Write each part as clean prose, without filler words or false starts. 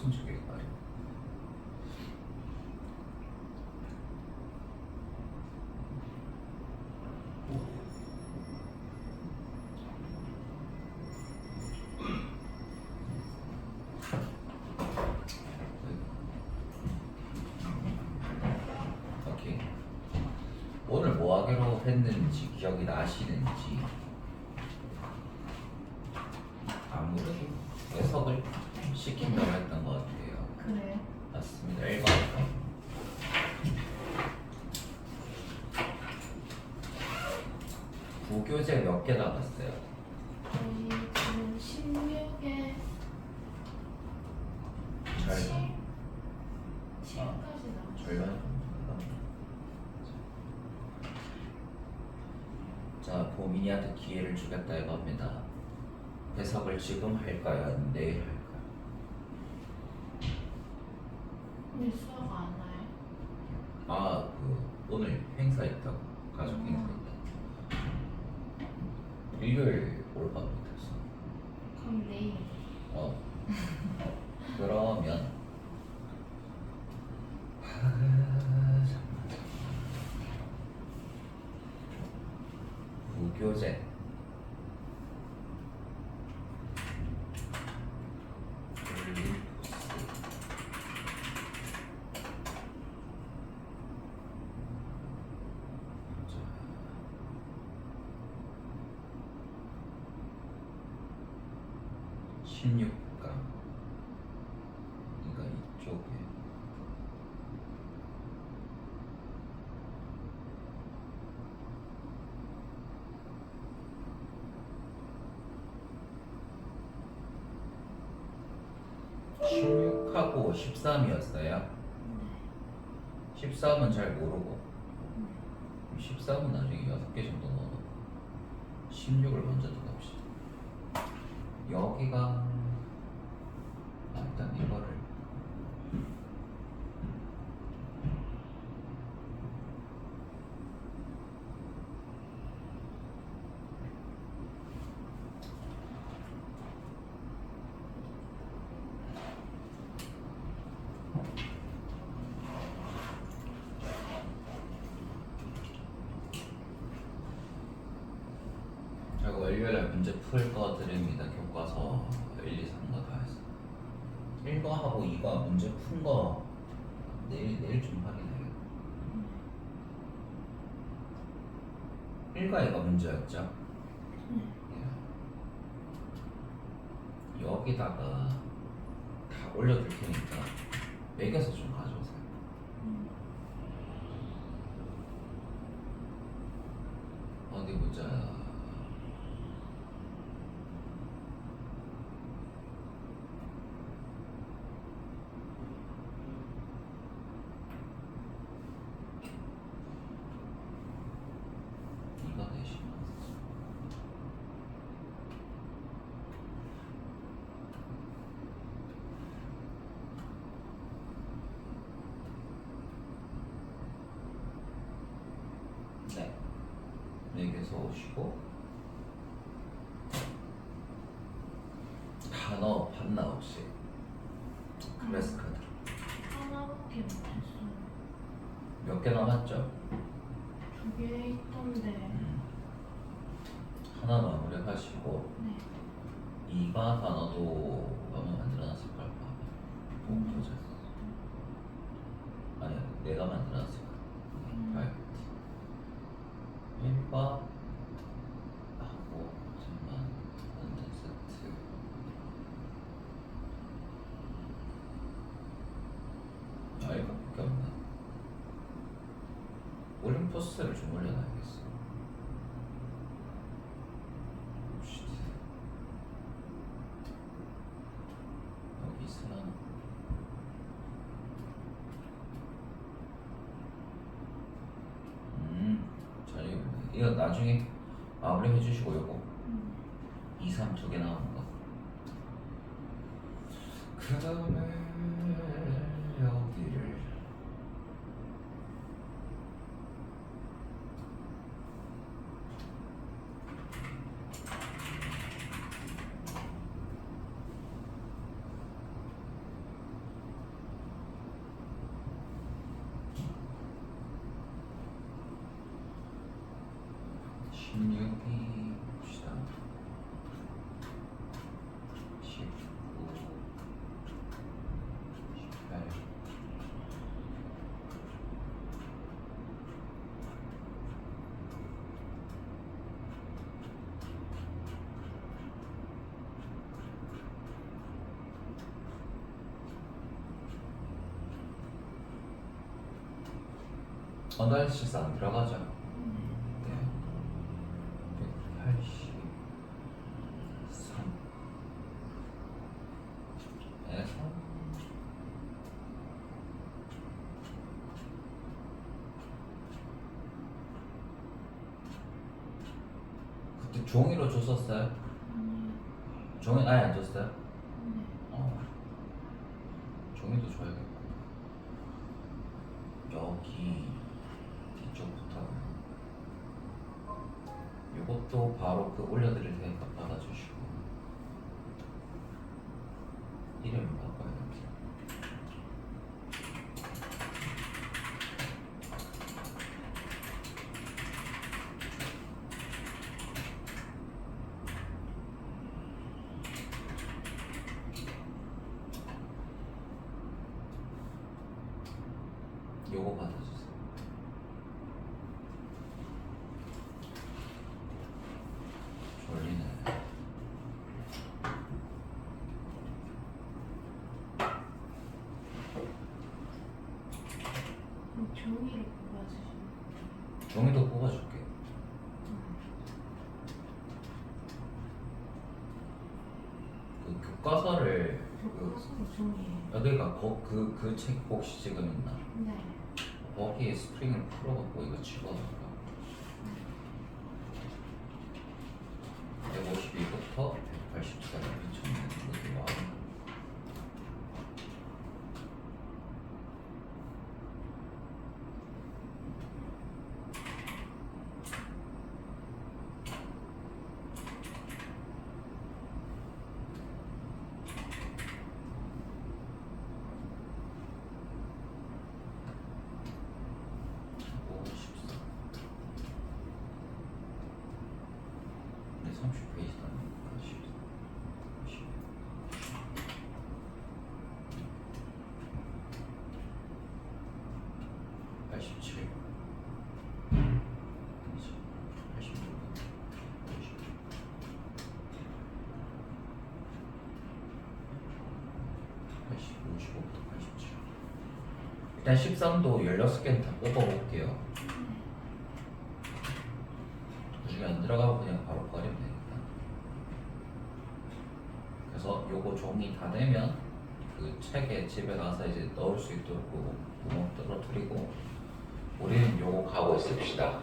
무슨 말이야? 오케이. 오늘 뭐 하기로 했는지 기억이 나시는지. 아무래도 해석을 시킨다고 했던 것 같아요. 그래. 맞습니다. 1번. 부교재 몇 개 남았어요? 저희 지금 16에 절반. 7까지 나왔어요. 절반. 자, 보민이한테 기회를 주겠다 이겁니다. 해석을 지금 할까요? 아니면 내일 할까요? 오늘 수업 안 와요? 아, 오늘 행사 있다고. 가족 행사 있다고. 일요일 올 겁니다. 그럼 내일. 그러면 부교재 올림푸스 16강. 그러니까 이쪽에 (16하고) (13이었어요) 13은 잘 모르고 13은 나중에 6개 정도 넣어놓고 16을 먼저 들어갑시다. 여기가 일단 이거를 제가 월요일에 문제 풀 거 드립니다. 교과서 1, 2, 3거 다 해서 1과하고 2과 문제 푼 거 내일 좀 확인해요. 1과 2가 문제였죠? 여기다가 다 올려둘 테니까 매겨서 좀 가져오세요. 어디 보자. 이거 내시면 네. 매겨서 오시고 단어 봤나 혹시? 클래스 카드 하나밖에 못했어요. 몇 개 남았죠? 2개 있던데. 하나 마무리하시고 네. 2가 단어도 아마 만들어놨을 걸 봐. 목표자. 아니야, 내가 만들어놨을 거야. 봐야겠지. 1과 하고 잠만 완전 세트. 아, 이거밖에 없네. 올림푸스를 좀 올려놔야겠어. 쉿. 여기 있으나 자, 이거 나중에 마무리 해주시고 요거 2, 3 두 개 나오는 거. 그 다음에 여기를 16이 봅시다. 19, 18. 어나리시스 안 들어가죠? 네. 183 에서 그때 종이로 줬었어요? 아니요. 종이 아예 안 줬어요? 네. 종이도 줘야겠고 여기 뒤쪽부터 이것도 바로 그 올려드릴 테니까 받아주시고 이름 바꿔야겠지. 요거 받아주세요. 졸리네. 그럼 종이를 뽑아주시면 돼요. 종이도 뽑아줄게. 그 교과서를 교과서로 종이에요. 그러니까 그 책 혹시 지금 있나? 네. 거기에 스프링을 풀어갖고 이거 집어넣을까? 152부터 184를 미쳤네. 이거 와. 근데 30페이지도 아니니까 87 55부터 87 일단 13도 16개는 다 뽑아볼게요. 그 중에 안 들어가고 그냥 바로 버리면 되니까. 그래서 요거 종이 다 내면 그 책에 집에 가서 이제 넣을 수 있도록 그 구멍 떨어뜨리고 우리는 요거 가고 있읍시다.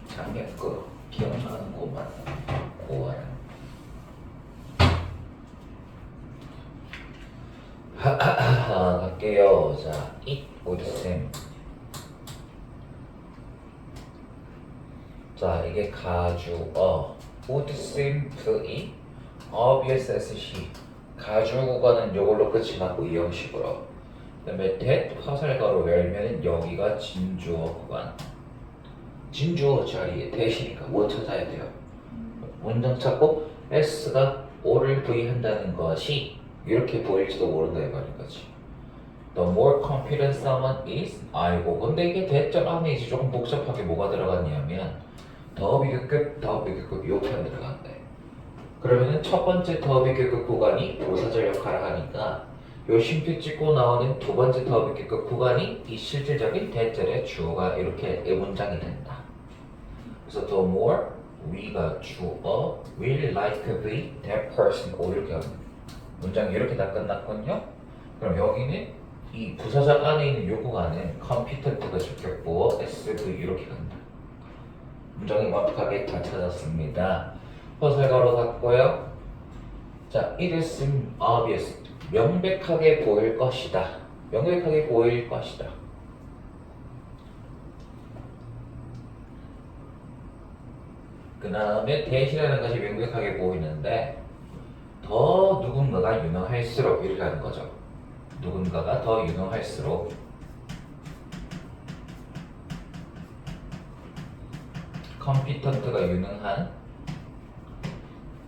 작년 거 기억나는 것만 고아요. 갈게요. 자, it would seem. 자, 이게 가주어. would seem to be obvious as she. 가주어는 요걸로 끝이 나고 이 형식으로. 그다음에 that 화살가로 열면 여기가 진주어 구간. 진주어 자리에 대시니까 뭐 찾아야 돼요? 문장 찾고 S가 O를 부의한다는 것이 이렇게 보일지도 모른다 이 말인 거지. The more confident someone is 아이고 근데 이게 대절 안에 이제 조금 복잡하게 뭐가 들어갔냐면 더 비교급 요 표현 들어간대. 그러면은 첫 번째 더 비교급 구간이 부사절 역할을 하니까 요 쉼표 찍고 나오는 두 번째 더 비교급 구간이 이 실질적인 대절의 주어가 이렇게 이 문장이 된다. 그래서 the more we가 주어 will like be that person 이렇게 하는 문장이 이렇게 다 끝났거든요. 그럼 여기는 이 부사절 안에 있는 요 구간은 competent가 적혔고 SV 이렇게 간다. 문장이 완벽하게 다 찾았습니다. 허설가로 닫고요. 자, it seems obvious. 명백하게 보일 것이다. 명백하게 보일 것이다. 다음에 that이라는 것이 명백하게 보이는데 더 누군가가 유능할수록 이렇게 하는 거죠. 누군가가 더 유능할수록 컴피턴트가 유능한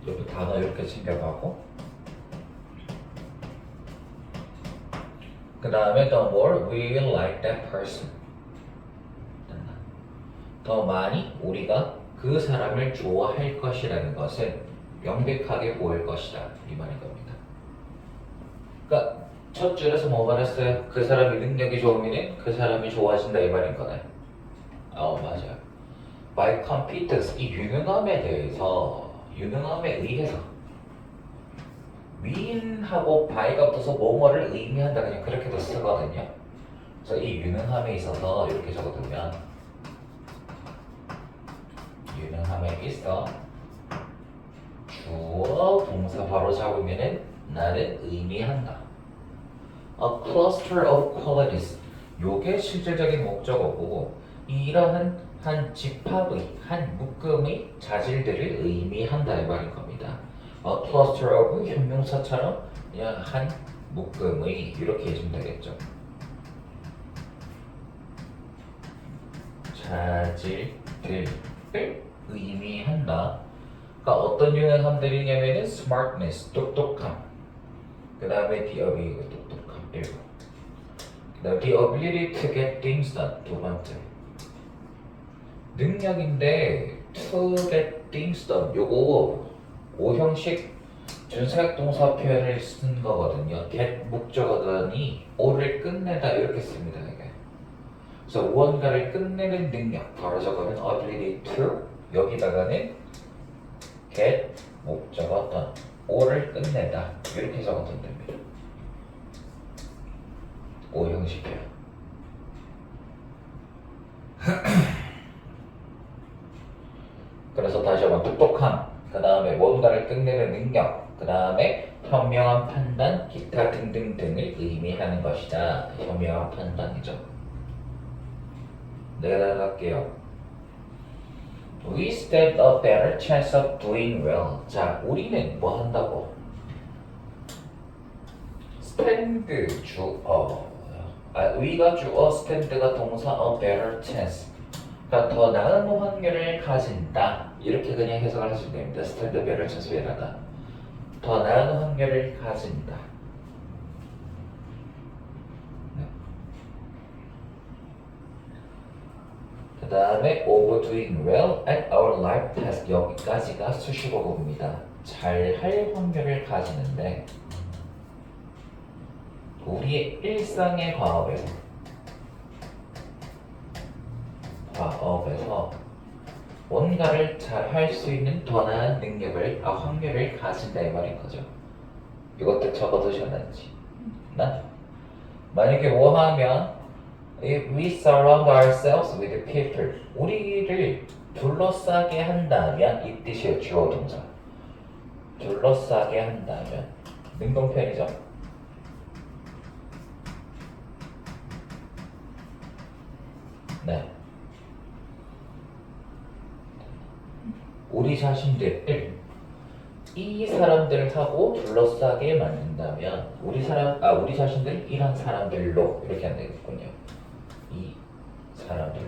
옆에 단어 이렇게 챙겨가고 그 다음에 the more we will like that person 더 많이 우리가 그 사람을 좋아할 것이라는 것은 명백하게 보일 것이다 이 말인 겁니다. 그러니까 첫 줄에서 뭐 말했어요? 그 사람이 능력이 좋으면 그 사람이 좋아진다 이 말인 거네. 맞아요. by competence 이 유능함에 대해서 유능함에 의해서 mean하고 by가 붙어서 뭐뭐를 의미한다 그냥 그렇게도 쓰거든요. 그래서 이 유능함에 있어서 이렇게 적어두면 유능함에 있어 주어 동사 바로 잡으면은 나는 의미한다. A cluster of qualities 요게 실질적인 목적어고 이러한 한 집합의 한 묶음의 자질들을 의미한다 이 말인 겁니다. A cluster of 형용사처럼 그냥 한 묶음의 이렇게 해주면 되겠죠. 자질들을 의미한다. 그러니까 어떤 유능함들이냐면은 smartness 똑똑함. 그 다음에 the ability 똑똑함 1번. 그 다음에 the ability to get things done 두 번째. 능력인데 to get things done 요거 5형식 준사역 동사 표현을 쓴 거거든요. get 목적어더니 o를 끝내다 이렇게 씁니다. 이게. 그래서 무언가를 끝내는 능력 바로 저거는 ability to 여기다가는 get 목적어 done o를 끝내다 이렇게 적어도 됩니다. 5형식 표현. 그래서 다시 한번 똑똑함, 그 다음에 뭔가를 끝내는 능력, 그 다음에 현명한 판단, 기타 등등 등을 의미하는 것이다. 현명한 판단이죠. 내가 나갈게요. We stand a better chance of doing well. 자, 우리는 뭐 한다고? stand 주어. we가 주어, stand가 동사 a better chance. 그러니까 더 나은 확률을 가진다. 이렇게 그냥 해석을 하시면 됩니다. stand a better chance 위에다가 더 나은 확률을 가진다. 그 다음에 of doing well at our life task 여기까지가 수식어입니다. 잘할 확률을 가지는데 우리의 일상의 과업에서 뭔가를 잘 할 수 있는 더 나은 능력을 확률을 가진다 이 말인 거죠. 이것도 적어두셨는지 나? 만약에 뭐 하면 If we surround ourselves with people 우리를 둘러싸게 한다면 이 뜻이에요. 주어 동사 둘러싸게 한다면 능동편이죠. 네. 우리 자신들을 이 사람들하고 둘러싸게 만든다면 우리 자신들 이런 사람들로 이렇게 하면 되겠군요. 이 사람들로.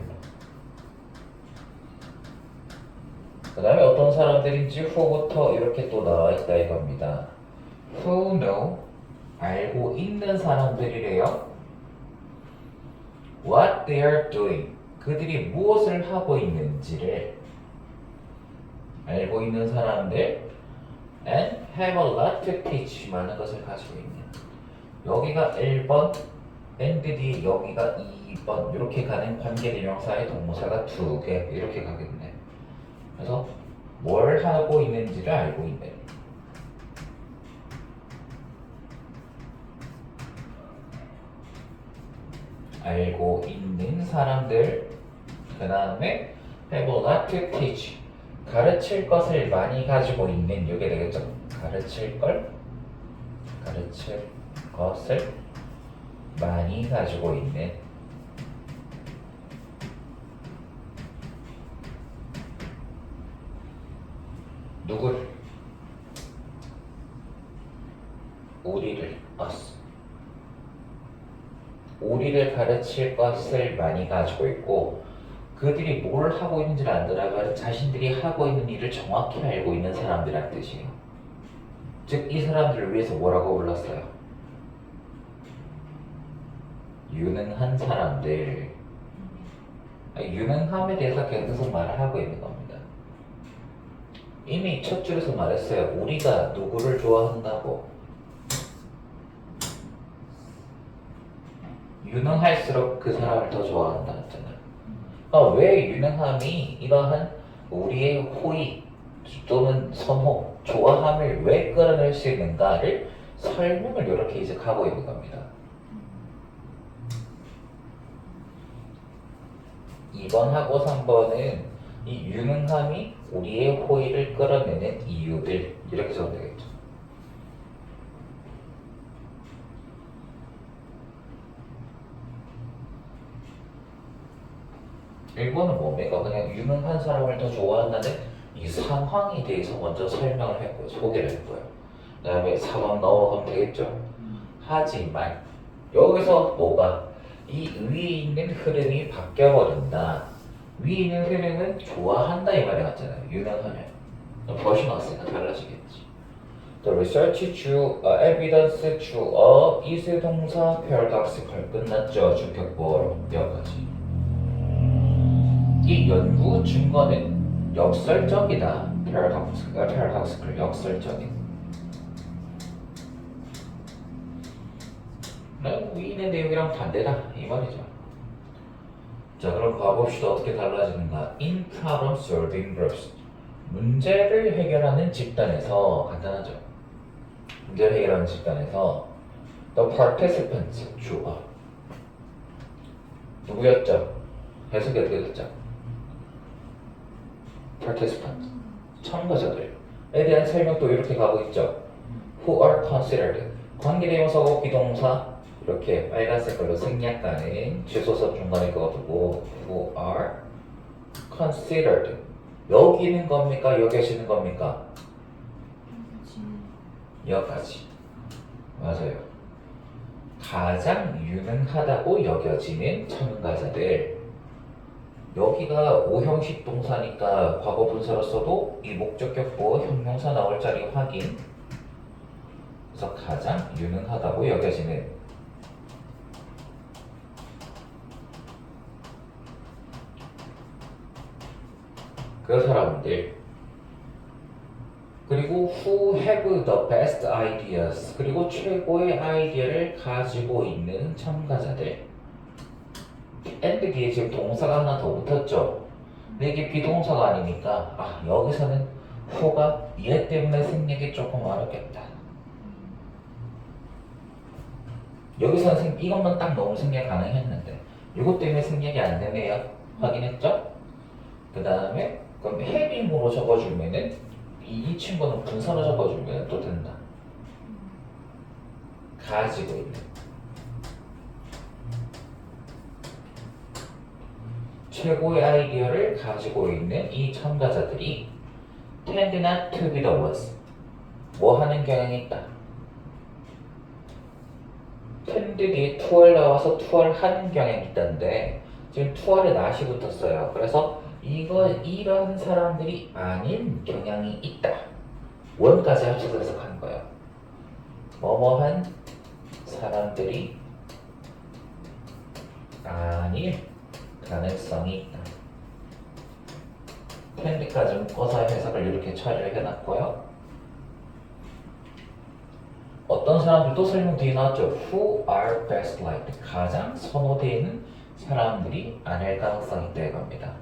그 다음에 어떤 사람들인지 who부터 이렇게 또 나와 있다 이겁니다. Who know 알고 있는 사람들이래요. What they are doing 그들이 무엇을 하고 있는지를 알고 있는 사람들 and have a lot to teach 많은 것을 가지고 있는 여기가 1번 and 뒤 여기가 2번 이렇게 가는 관계대명사의 동사가 2개 이렇게 가겠네. 그래서 뭘 하고 있는지를 알고 있네. 알고 있는 사람들 그 다음에 have a lot to teach 가르칠 것을 많이 가지고 있는 이게 되겠죠. 가르칠 것을 많이 가지고 있는 누굴? 우리를 us. 우리를 가르칠 것을 많이 가지고 있고 그들이 뭘 하고 있는지를 안 들어가 자신들이 하고 있는 일을 정확히 알고 있는 사람들이란 뜻이에요. 즉 이 사람들을 위해서 뭐라고 불렀어요? 유능한 사람들. 유능함에 대해서 계속 말을 하고 있는 겁니다. 이미 첫 줄에서 말했어요. 우리가 누구를 좋아한다고. 유능할수록 그 사람을 더 좋아한다 했잖아요. 그러니까 왜 유능함이 이러한 우리의 호의 또는 선호, 좋아함을 왜 끌어낼 수 있는가를 설명을 이렇게 이제 하고 있는 겁니다. 2번하고 3번은 이 유능함이 우리의 호의를 끌어내는 이유들 이렇게 적으면 되겠죠. 1번은 뭡니까? 그냥 유능한 사람을 더 좋아한다는 이 상황에 대해서 먼저 설명을 했고요. 소개를 했고요. 그 다음에 4번 넘어가면 되겠죠. 하지만 여기서 뭐가? 이 위에 있는 흐름이 바뀌어버린다. 위에 있는 흐름은 좋아한다 이 말이 같잖아요. 유능하면. 벌써 나왔으니까 달라지겠지. The research drew evidence drew is 동사 paradoxical 끝났죠. 주격보어로 여기까지. 이 연구 증거는 역설적이다. paradoxical 역설적인. 위에 있는 내용이랑 반대다 이 말이죠. 자 그럼 가봅시다. 어떻게 달라지는가. In problem solving groups 문제를 해결하는 집단에서 간단하죠. 문제를 해결하는 집단에서 the participants 주어 누구였죠? 해석이 어떻게 됐죠? participants 참가자들에 대한 설명도 이렇게 가고 있죠. who are considered 관계대명사고 비동사 이렇게 빨간색 걸로 생략가는 주소서 중간에 그거 두고 who are considered 여기는 겁니까? 여겨지는 겁니까? 여기까지 맞아요. 가장 유능하다고 여겨지는 참가자들 여기가 오형식 동사니까 과거 분사로 써도 이 목적격 보어 형용사 나올 자리 확인. 그래서 가장 유능하다고 여겨지는 그 사람들 그리고 who have the best ideas 그리고 최고의 아이디어를 가지고 있는 참가자들 and 뒤에 지금 동사가 하나 더 붙었죠. 근데 이게 비동사가 아니니까 여기서는 who가 얘 때문에 생략이 조금 어렵겠다. 여기서는 이것만 딱 넣으면 생략 가능했는데 이것 때문에 생략이 안 되네요. 확인했죠? 그 다음에 그럼 having으로 적어주면은 이 친구는 분사로 적어주면 또 된다. 가지고 있는 최고의 아이디어를 가지고 있는 이 참가자들이 tend not to be the ones 뭐 하는 경향이 있다. tend 뒤에 to를 나와서 to를 하는 경향이 있다는데 지금 to에 not이 붙었어요. 그래서 이런 사람들이 아닌 경향이 있다. 원까지 합쳐서 해석하는 거예요. 뭐뭐한 사람들이 아닐 가능성이 있다. 텐드까지 묶어서 해석을 이렇게 처리를 해놨고요. 어떤 사람들도 설명 뒤에 나왔죠. Who are best liked 가장 선호되는 사람들이 아닐 가능성이 있다 이겁니다.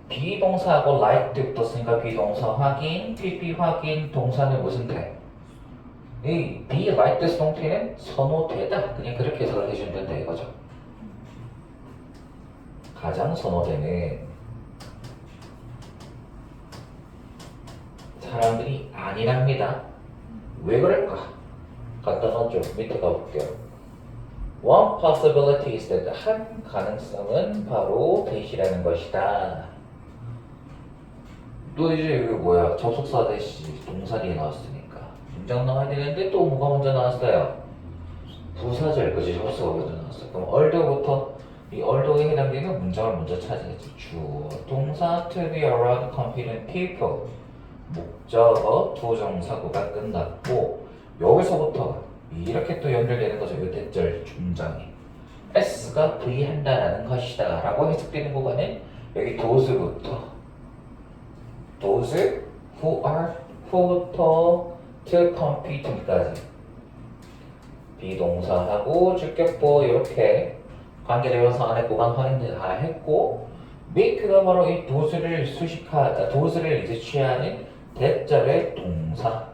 비동사하고 like 붙었으니까 비동사 확인, PP 확인, 동사는 무슨 돼? 이 be like this 동태는 선호되다. 그냥 그렇게 해석을 해주면 된다 이거죠. 가장 선호되는 사람들이 아니랍니다. 왜 그럴까? 간단하죠. 밑에 가볼게요. One possibility is that 한 가능성은 바로 대시라는 것이다. 또 이제 이게 뭐야? 접속사 대시 동사 뒤에 나왔으니까 문장 나와야 되는데 또 뭐가 먼저 나왔어요? 부사절, 그지? 접속사가 먼저 나왔어. 그럼 얼더부터 이 although 해당되는 문장을 먼저 찾아야지. 주어, 동사 to be around competent people. 목적어, 부정사구가 끝났고 여기서부터 이렇게 또 연결되는 거죠. 이 대절 중장에 S가 V 한다라는 것이다 라고 해석되는 구간은 여기 does부터 those who are to compete까지 비동사하고 주격보 이렇게 관계대명사 안에 보관 확인을 다 했고 make가 바로 이 does를 does를 이제 취하는 대절의 동사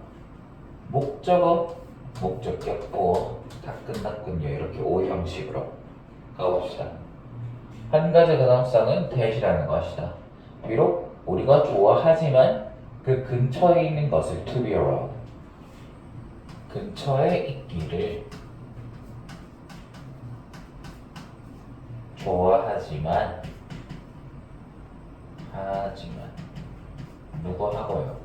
목적어 목적격보 다 끝났군요. 이렇게 O 형식으로 가봅시다. 한 가지 가능성은 that이라는 것이다. 비록 우리가 좋아하지만 그 근처에 있는 것을 to be around 근처에 있기를 좋아하지만 누구 하고요?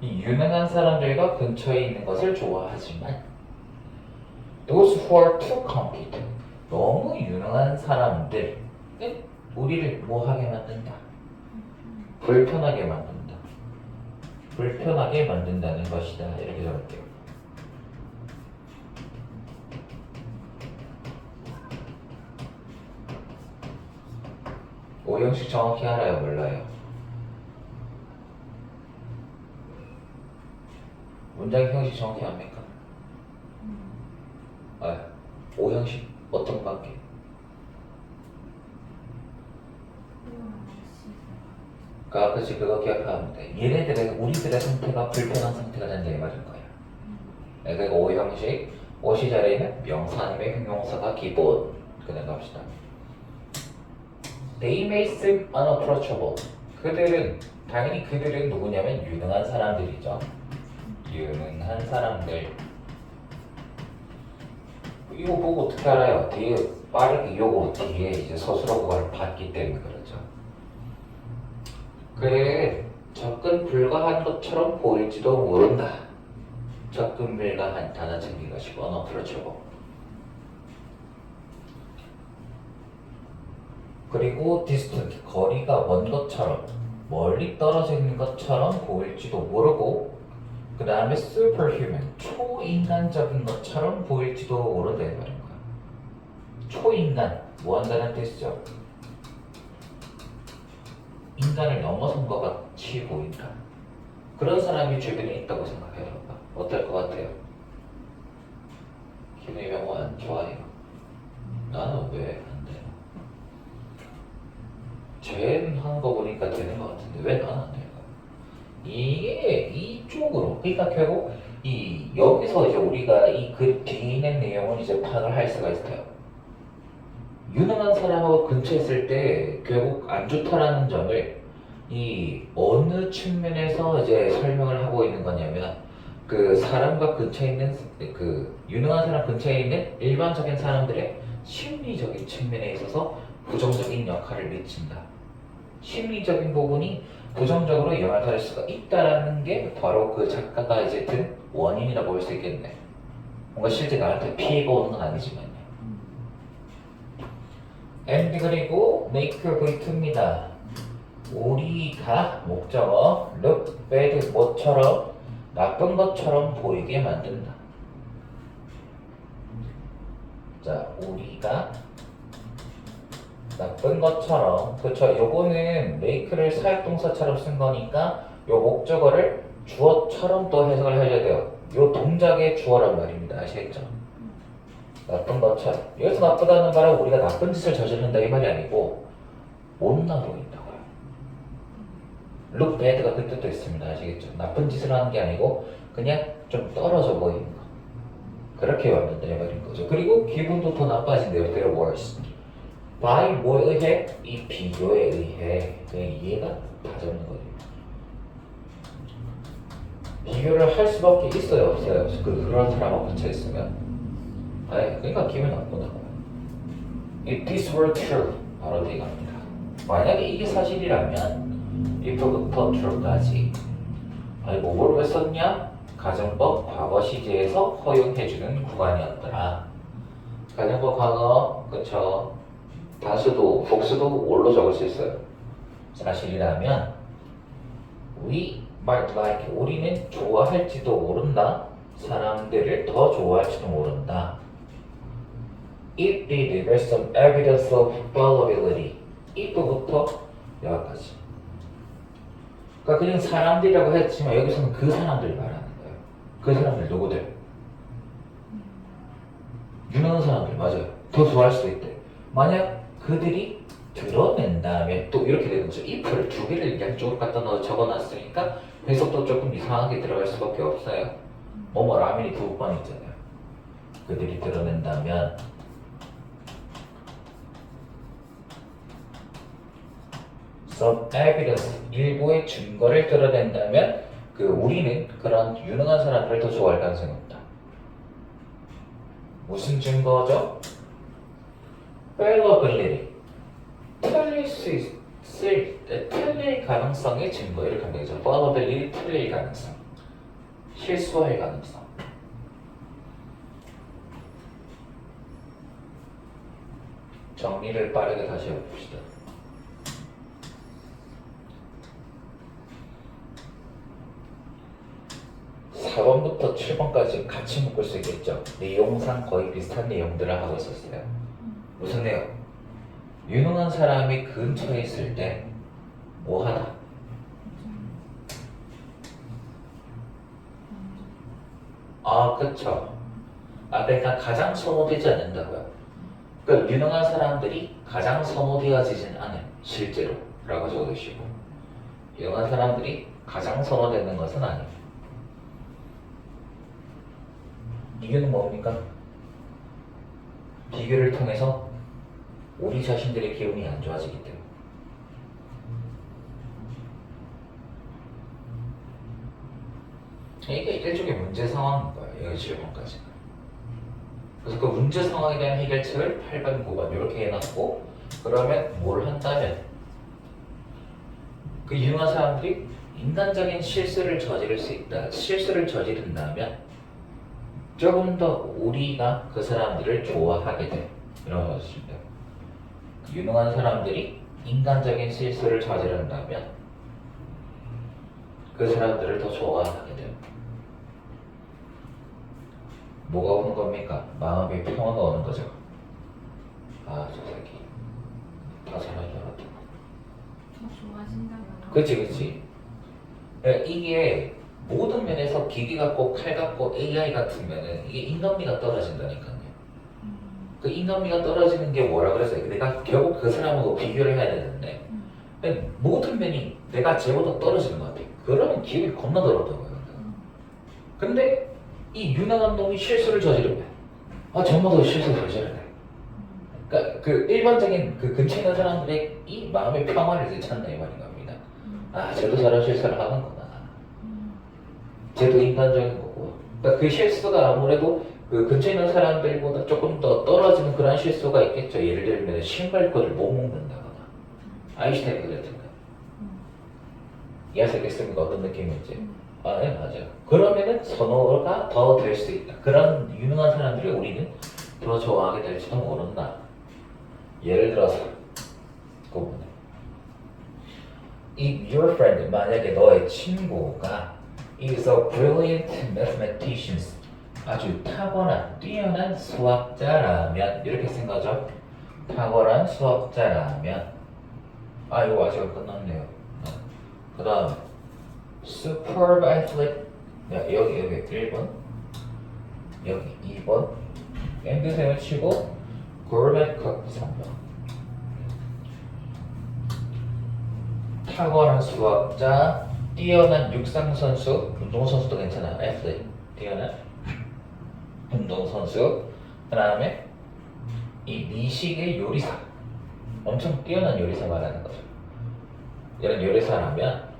이 유능한 사람들과 근처에 있는 것을 좋아하지만 those who are too competent 너무 유능한 사람들은 우리를 뭐하게 만든다? 불편하게 만든다. 불편하게 만든다는 것이다. 이렇게 적을게요. 오형식 정확히 알아요? 몰라요? 문장 형식 정확히 압니까? 오형식 어떤 관계? 그치 그거 기억하면 돼. 얘네들의 우리들의 상태가 불편한 상태가 된다 이 말인 거야. 그러니까 오형식 오시 자리에는 명사 아니면 형용사가 기본. 그냥 갑시다. They may seem unapproachable. 당연히 그들은 누구냐면 유능한 사람들이죠. 유능한 사람들. 이거 보고 어떻게 알아요? 뒤에 빠르게 요거 뒤에 이제 서술어구가 봤기 때문에 그러죠. 그래 접근 불가한 것처럼 보일지도 모른다. 접근 불가한 단어 챙기가시고 unapproachable. 그리고 distant 거리가 먼 것처럼 멀리 떨어져 있는 것처럼 보일지도 모르고 그 다음에 superhuman 초인간적인 것처럼 보일지도 모른다 이 말인 거야. 초인간 뭐 한다는 뜻이죠? 인간을 넘어선 것 같이 보인다. 그런 사람이 주변에 있다고 생각해요. 어떨 것 같아요? 기분이 너무 안 좋아요. 나는 왜 안 돼요? 쟤는 하는 거 보니까 되는 것 같은데 왜 나는 안 될까? 이게 이쪽으로 그러니까 결국 여기서 이제 우리가 이 그 뒤에 있는 내용을 이제 파악을 할 수가 있어요. 유능한 사람하고 근처에 있을 때 결국 안 좋다라는 점을 이 어느 측면에서 이제 설명을 하고 있는 거냐면 그 사람과 근처에 있는 그 유능한 사람 근처에 있는 일반적인 사람들의 심리적인 측면에 있어서 부정적인 역할을 미친다. 심리적인 부분이 부정적으로 영향을 받을 수가 있다라는 게 바로 그 작가가 이제 든 원인이라고 볼 수 있겠네. 뭔가 실제 나한테 피해가 오는 건 아니지만요. and 그리고 make V2입니다. 우리가 목적어 look bad 뭐처럼 나쁜 것처럼 보이게 만든다. 자, 우리가 나쁜 것처럼 그쵸? 요거는 make를 사역동사처럼 쓴 거니까 요 목적어를 주어처럼 또 해석을 해줘야 돼요. 요 동작의 주어란 말입니다. 아시겠죠? 나쁜 것처럼. 여기서 나쁘다는 말은 우리가 나쁜 짓을 저지른다 이 말이 아니고 못나 보인다고요. look bad가 그 뜻도 있습니다. 아시겠죠? 나쁜 짓을 하는 게 아니고 그냥 좀 떨어져 보이는 거. 그렇게 만든다 이 말인 거죠. 그리고 기분도 더 나빠진대요. They're worse. by 뭐에 의해? 이 비교에 의해. 그냥 이해가 다 잡는 거죠. 비교를 할 수밖에 있어요, 없어요? 그런 사람하고 근처에 있으면. 그러니까 기분 나쁘다고요. If this were true, 바로 이겁니다. 만약에 이게 사실이라면 if부터 true까지. 아이고 뭘 왜 썼냐? 가정법 과거 시제에서 허용해주는 구간이었더라. 가정법 과거 그쵸? 다수도 복수도 뭘로 적을 수 있어요? 사실이라면 we might like 우리는 좋아할지도 모른다. 사람들을 더 좋아할지도 모른다. If did there's some evidence of fallibility. if부터 여기까지. 그러니까 그냥 사람들이라고 했지만 여기서는 그 사람들 말하는 거예요. 그 사람들 누구들? 유명한 사람들 맞아요. 더 좋아할 수도 있대. 만약 그들이 드러낸 다음에 또 이렇게 되는 거죠. if를 두 개를 양쪽으로 갖다 넣어 적어놨으니까 해석도 조금 이상하게 들어갈 수밖에 없어요. 뭐뭐 라면이 두 번 있잖아요. 그들이 드러낸다면 some evidence 일부의 증거를 드러낸다면 그 우리는 그런 유능한 사람들을 더 좋아할 가능성이 없다. 무슨 증거죠? fallibility 틀릴 가능성의 증거 이렇게 하면 되죠. fallibility 틀릴 가능성 실수할 가능성 정리를 빠르게 다시 해봅시다. (4번부터) (7번까지) 같이 묶을 수 있겠죠. 내용상 거의 비슷한 내용들을 하고 있었어요. 무슨 내용? 유능한 사람이 근처에 있을 때 뭐 하다? 아 그쵸. 그러니까 가장 선호되지 않는다고요. 그러니까 유능한 사람들이 가장 선호되어지진 않아요. 실제로 라고 적으시고 유능한 사람들이 가장 선호되는 것은 아니에요. 이유는 뭡니까? 비교를 통해서 우리 자신들의 기분이 안 좋아지기 때문에. 이게 일종의 문제 상황인 거예요. 여기 7번까지는. 그래서 그 문제 상황에 대한 해결책을 8번, 9번 이렇게 해놨고 그러면 뭘 한다면 그 유능한 사람들이 인간적인 실수를 저지를 수 있다. 실수를 저지른다면 조금 더 우리가 그 사람들을 좋아하게 돼. 이런 것입니다. 유능한 사람들이 인간적인 실수를 저지른다면 그 사람들을 더 좋아하게 돼요. 뭐가 오는 겁니까? 마음의 평화가 오는 거죠. 아, 저 새끼 다 잘할 줄 알았다. 더 좋아진다고요? 그치. 이게 모든 면에서 기계 같고 칼 같고 AI 같으면은 이게 인간미가 떨어진다니까요. 그 인간미가 떨어지는 게 뭐라 그랬어요? 내가 결국 그 사람하고 비교를 해야 되는데 모든 면이 내가 쟤보다 떨어지는 것 같아. 그러면 기분이 겁나 더럽다고요. 근데 이 유능한 놈이 실수를 저지르면 저마다 실수를 저지르네. 그러니까 그 일반적인 그 근처에 있는 사람들의 이 마음의 평화를 찾는 이 말인 겁니다. 쟤도 저런 실수를 하는구나. 쟤도 인간적인 거고. 그러니까 그 실수가 아무래도 그 근처에 있는 사람들보다 조금 더 떨어지는 그런 실수가 있겠죠. 예를 들면 신발끈을 못 묶는다거나 아인슈타인이 그랬잖아요. 이해하시겠습니까? 어떤 느낌인지. 네, 맞아요. 그러면은 선호가 더 될 수 있다. 그런 유능한 사람들을 우리는 더 좋아하게 될지도 모른다. 예를 들어서 그 부분에 If your friend, 만약에 너의 친구가 is a brilliant mathematician, 아주 탁월한, 뛰어난 수학자라면 이렇게 쓴 거죠. 탁월한 수학자라면 이거 아직 안 끝났네요. 그 다음 superb athlete, 여기 1번, 여기 2번, 엔드 세워치고 gourmet cook 3번. 탁월한 수학자, 뛰어난 육상선수, 운동선수도 괜찮아요. athlete, 뛰어난 운동선수. 그 다음에 이 미식의 요리사, 엄청 뛰어난 요리사 말하는 거죠. 이런 요리사라면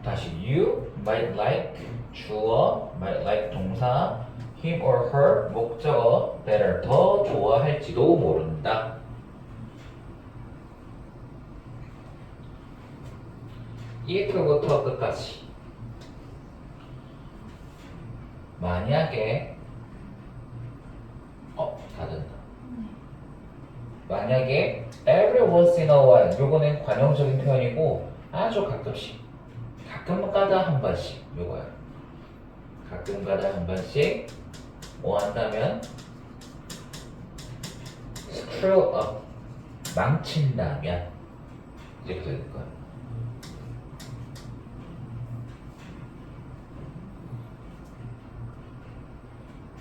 다시 you might like 주어, might like 동사, him or her 목적어 better 더 좋아할지도 모른다. if부터 끝까지. 만약에 다 된다. 만약에 every once in a while 요거는 관용적인 표현이고 아주 가끔씩 가끔가다 한 번씩 요거야. 가끔가다 한 번씩 뭐 한다면 screw up 망친다면 이렇게 될 거야.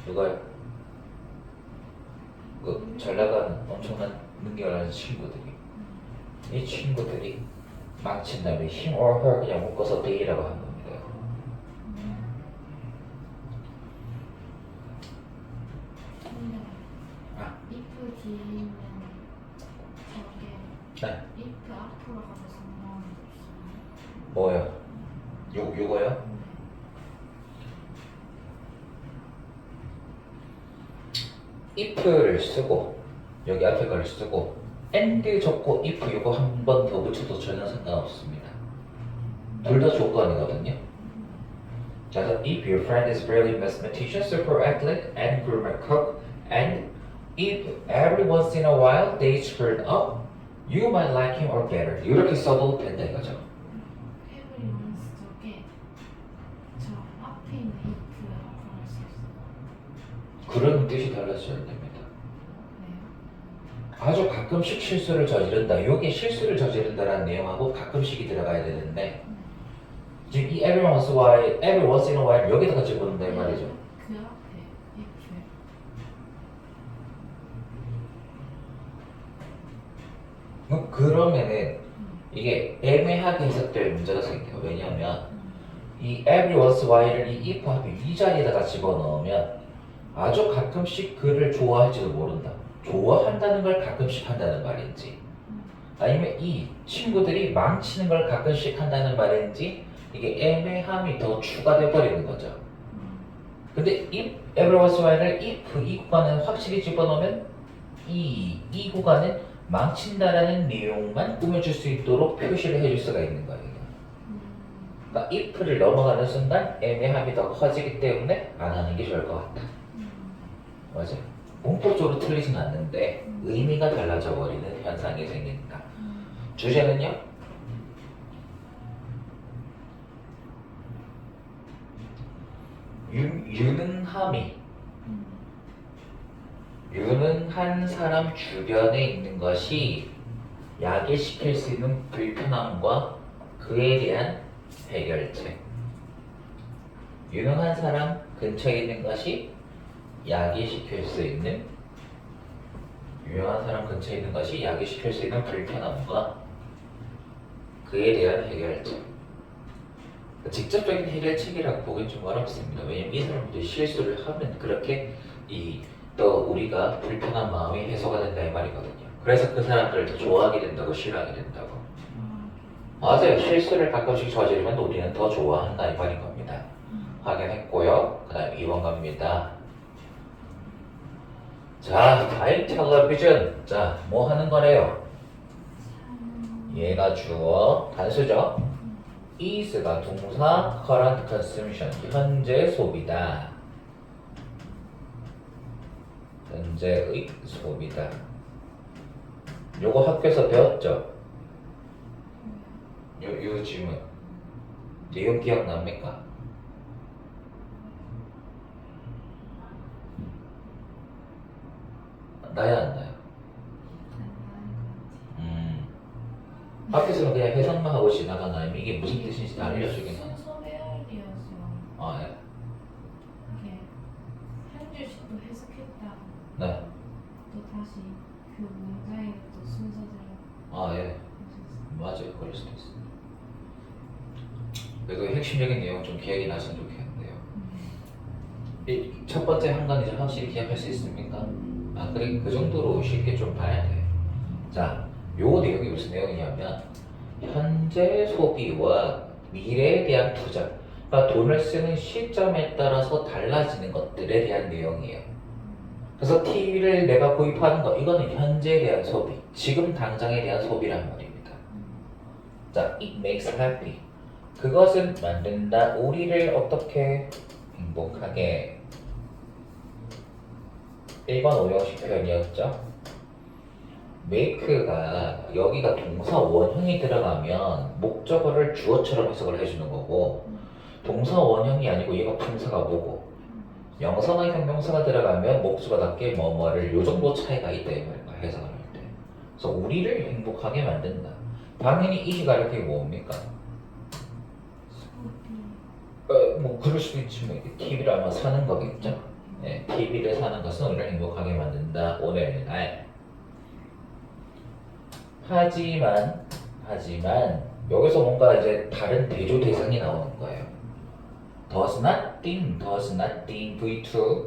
이걸 그 잘 나가는 엄청난 능력을 하는 친구들이 이 친구들이 망친다면 him or her 그냥 묶어서 they라고 한 겁니다. 근데 아. if 뒤에 있는 저게 네. if 앞으로 가서 성공하는 거 뭐요? 요거요? if를 쓰고 여기 앞에 걸 쓰고 and 접고 if 이거 한 번 더 붙여도 전혀 상관없습니다. 둘 다 조건이거든요. 그래서 if your friend is really mathematician, super athlete, and gourmet cook, and if every once in a while they screwed up, you might like him or better. 이렇게 써도 된다 이거죠. every once 저게 저 앞에 있는 if 앞으로 할 수 있어요. 그런 뜻이 달라져야 됩니다. 왜요? 아주 가끔씩 실수를 저지른다. 요게 실수를 저지른다라는 내용하고 가끔씩이 들어가야 되는데 지금 이 every once in a while 여기다가 집어넣는다 이 말이죠. 그 앞에 if 그러면은 이게 애매하게 해석될 문제가 생겨요. 왜냐하면 이 every once while을 이 if 앞에 이 자리에다가 집어넣으면 아주 가끔씩 그를 좋아할지도 모른다. 좋아한다는 걸 가끔씩 한다는 말인지 아니면 이 친구들이 망치는 걸 가끔씩 한다는 말인지 이게 애매함이 더 추가돼 버리는 거죠. 근데 if every once while을 if 이 구간은 확실히 집어넣으면 이 구간은 망친다라는 내용만 꾸며줄 수 있도록 표시를 해줄 수가 있는 거예요. 그러니까 if를 넘어가는 순간 애매함이 더 커지기 때문에 안 하는 게 좋을 것 같다. 맞아. 문법적으로 틀리진 않는데 의미가 달라져 버리는 현상이 생긴다. 주제는요? 유능한 사람 주변에 있는 것이 야기시킬 수 있는 불편함과 그에 대한 해결책. 유능한 사람 근처에 있는 것이 야기시킬 수 있는 유명한 사람 근처에 있는 것이 야기시킬 수 있는 불편함과 그에 대한 해결책. 직접적인 해결책이라고 보기엔 좀 어렵습니다. 왜냐면 이 사람들이 실수를 하면 그렇게 또 우리가 불편한 마음이 해소가 된다 이 말이거든요. 그래서 그 사람들을 더 좋아하게 된다고 싫어하게 된다고. 맞아요. 실수를 가끔씩 저지르면 우리는 더 좋아한다 이 말인 겁니다. 확인했고요. 그 다음 2번 갑니다. 자, I television. 자, 뭐 하는 거래요? 얘가 주어, 단수죠? is가 동사, current consumption, 현재 소비다. 현재의 소비다. 요거 학교에서 배웠죠? 요 질문. 내용 기억납니까? 나야 안 나요? 학교에서는 그냥 해석만 하고 지나가나 아니면 이게 무슨 뜻인지 다 알려주긴 하나? 순서 배열이어서 아, 예. 이게 한 줄씩 또 해석했다. 네. 또 다시 그 문장의 또 순서대로 아, 예. 맞아요. 그럴 수도 있어요. 그래도 핵심적인 내용 좀 기억이 났으면 좋겠는데요. 이 첫 번째 한 가지 확실히 기억할 수 있습니까? 아, 그래, 그 정도로 쉽게 좀 봐야 돼요. 자, 요 내용이 무슨 내용이냐면 현재 소비와 미래에 대한 투자, 그러니까 돈을 쓰는 시점에 따라서 달라지는 것들에 대한 내용이에요. 그래서 TV를 내가 구입하는 거, 이거는 현재에 대한 소비, 지금 당장에 대한 소비란 말입니다. 자, it makes happy. 그것은 만든다 우리를 어떻게 행복하게. 1번 오형식 표현이었죠. make가 여기가 동사 원형이 들어가면 목적어를 주어처럼 해석을 해주는 거고, 동사 원형이 아니고 얘가 품사가 뭐고, 명사나 형용사가 들어가면 목적어답게 뭐뭐를 요 정도 차이가 있다 이 말이야, 해석을 할 때. 그래서 우리를 행복하게 만든다. 당연히 이 시가 이렇게 뭡니까? 뭐 그럴 수도 있지 뭐. TV를 아마 사는 거겠죠. 네, TV를 사는 것은 우리를 행복하게 만든다 오늘날. 하지만 여기서 뭔가 이제 다른 대조 대상이 나오는 거예요. does nothing V2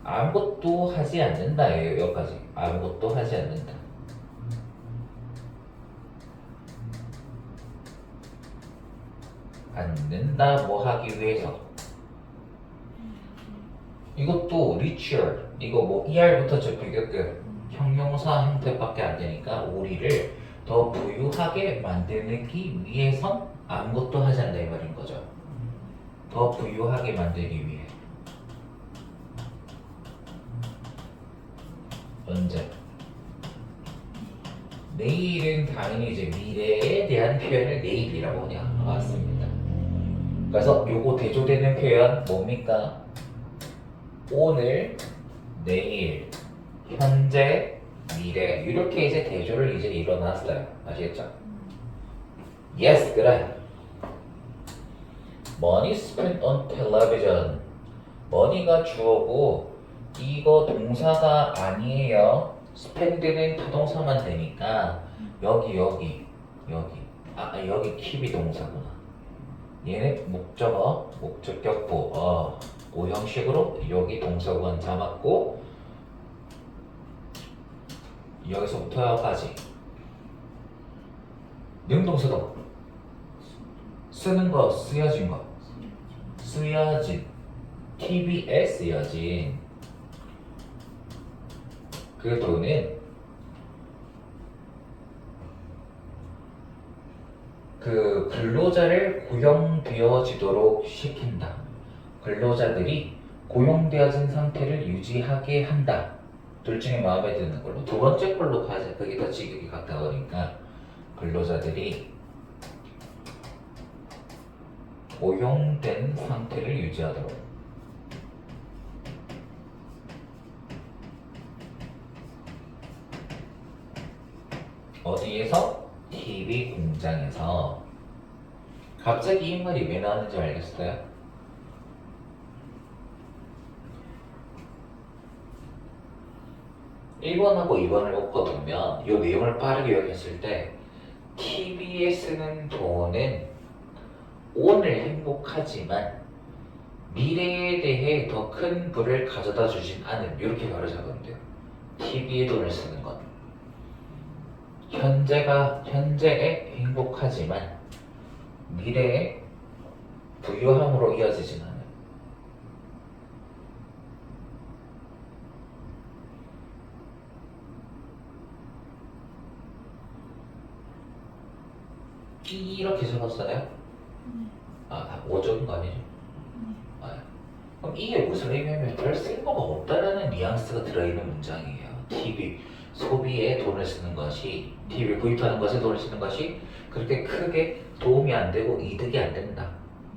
아무것도 하지 않는다예요. 여기까지 아무것도 하지 않는다. 않는다 뭐 하기 위해서. 이것도 richer 이거 뭐 ER부터 저 비교급 형용사 형태밖에 안 되니까 우리를 더 부유하게 만들기 위해서 아무것도 하지 않는다 이 말인 거죠. 더 부유하게 만들기 위해. 언제? 내일은 당연히 이제 미래에 대한 표현을 내일이라고 그냥 나왔습니다. 그래서 요거 대조되는 표현 뭡니까? 오늘, 내일, 현재, 미래 이렇게 이제 대조를 이제 일어났어요. 아시겠죠? Yes, 그래. Money spent on television. money가 주어고 이거 동사가 아니에요. spend는 타동사만 되니까 여기 여기 keep이 동사구나. 얘는 목적어, 목적격보 오형식으로 여기 동사구간 잡았고 여기서부터 여기까지 능동사도 쓰는 거, 쓰여진 거, 쓰여진 TV에 쓰여진 그 돈은 그 근로자를 고용되어지도록 시킨다. 근로자들이 고용되어진 상태를 유지하게 한다. 둘 중에 마음에 드는 걸로. 두 번째 걸로 가자. 그게 더 지극히 가까우니까 근로자들이 고용된 상태를 유지하도록. 어디에서? TV 공장에서. 갑자기 이 말이 왜 나왔는지 알겠어요? (1번하고) (2번을) 묶어두면 이 내용을 빠르게 요약했을 때 TV에 쓰는 돈은 오늘 행복하지만 미래에 대해 더 큰 부를 가져다 주진 않은 이렇게 바로 잡으면 돼요. TV에 돈을 쓰는 건 현재에 행복하지만 미래에 부유함으로 이어지진 않아요. 이렇게 적었어요? 아, 5적인 거 아니죠? 그럼 이게 무슨 의미냐면 별 쓸모가 없다라는 뉘앙스가 들어있는 문장이에요. TV 소비에 돈을 쓰는 것이, TV 구입하는 것에 돈을 쓰는 것이 그렇게 크게 도움이 안 되고 이득이 안 된다.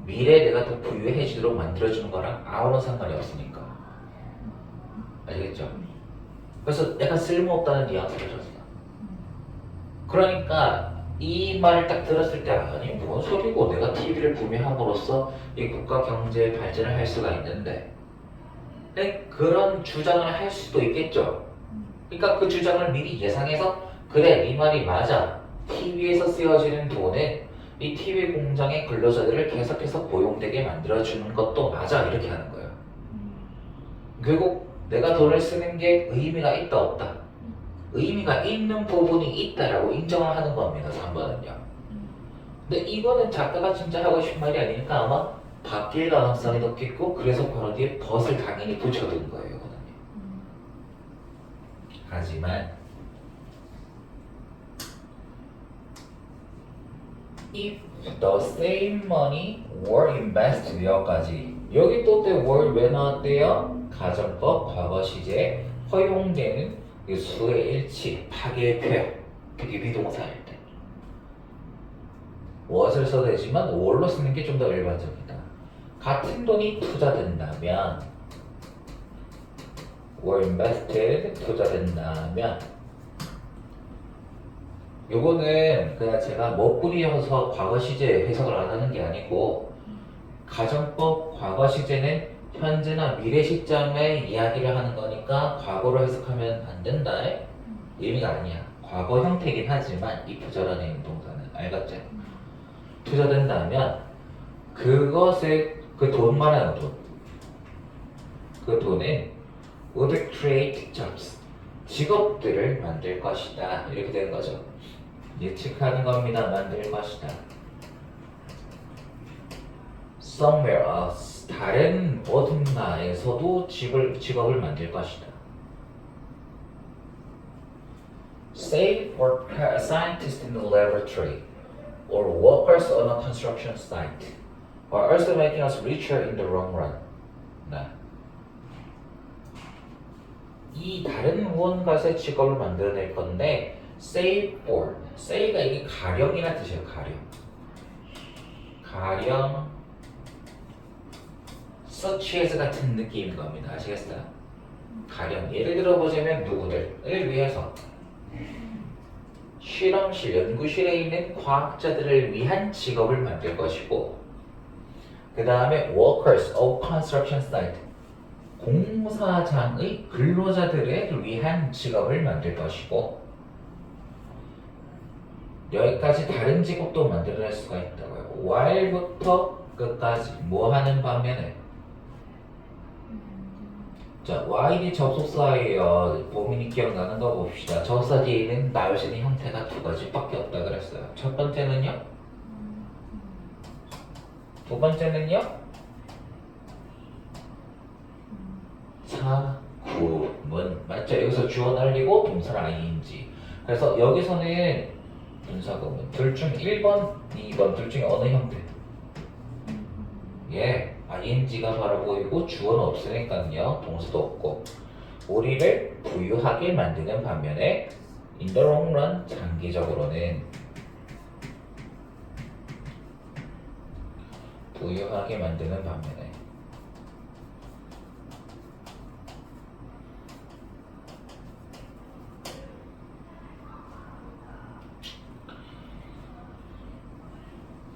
미래에 내가 더 부유해지도록 만들어주는 거랑 아무런 상관이 없으니까. 아시겠죠? 그래서 내가 쓸모없다는 뉘앙스를 줬어. 그러니까 이 말을 딱 들었을 때 아니 뭔 소리고, 내가 TV를 구매함으로써 이 국가 경제 발전을 할 수가 있는데, 네? 그런 주장을 할 수도 있겠죠. 그러니까 그 주장을 미리 예상해서 그래 이 말이 맞아. TV에서 쓰여지는 돈은 이 TV 공장의 근로자들을 계속해서 고용되게 만들어주는 것도 맞아. 이렇게 하는 거예요. 결국 내가 돈을 쓰는 게 의미가 있다 없다? 의미가 있는 부분이 있다라고 인정을 하는 겁니다. 3번은요. 근데 이거는 작가가 진짜 하고 싶은 말이 아니니까 아마 바뀔 가능성이 높겠고, 그래서 바로 뒤에 벗을 당연히 붙여둔 거예요. 이거는요. 하지만 if the same money were invested 여기까지. 여기 또 때 were 왜 나왔대요? 가정법 과거 시제에 허용되는 이 수의 일치, 파괴 표현. 그게 비동사일 때. what을 써도 되지만 were로 쓰는 게 좀 더 일반적이다. 같은 돈이 투자된다면 were invested 투자된다면 요거는 그냥 제가 멋부리여서 과거 시제 해석을 안 하는 게 아니고 가정법 과거 시제는 현재나 미래 시점에 이야기를 하는 거니까 과거로 해석하면 안 된다 의미가 아니야. 과거 형태이긴 하지만 if절하는 동사는 알겠지? 투자된다면 그것에 그 돈 말하는 돈, 그 돈은 would create jobs 직업들을 만들 것이다 이렇게 되는 거죠. 예측하는 겁니다. 만들 것이다. somewhere else 다른 어딘가에서도 직업을 만들 것이다. Say for scientists in the laboratory or workers on a construction site are also making us richer in the long run. 네. 이 다른 무언가의 직업을 만들어낼 건데 say for, say가 이게 가령이란 뜻이에요. 가령 such as 같은 느낌인 겁니다. 아시겠어요? 가령 예를 들어보자면 누구들을 위해서 실험실, 연구실에 있는 과학자들을 위한 직업을 만들 것이고 그 다음에 workers of construction site 공사장의 근로자들을 위한 직업을 만들 것이고 여기까지 다른 직업도 만들어낼 수가 있다고요. while부터 끝까지 뭐 하는 반면에 자, while이 접속사예요. 범인이 기억나는 거 봅시다. 접사 뒤에는 나올 수 있는 형태가 두 가지밖에 없다 그랬어요. 첫 번째는요? 두 번째는요? 사구문 맞죠? 여기서 주어 날리고 동사를 ing 그래서 여기서는 분사구문 둘 중 1번, 2번 둘 중에 어느 형태? 예, ing가 바로 보이고 주어는 없으니까요 동사도 없고 우리를 부유하게 만드는 반면에 in the long run 장기적으로는 부유하게 만드는 반면에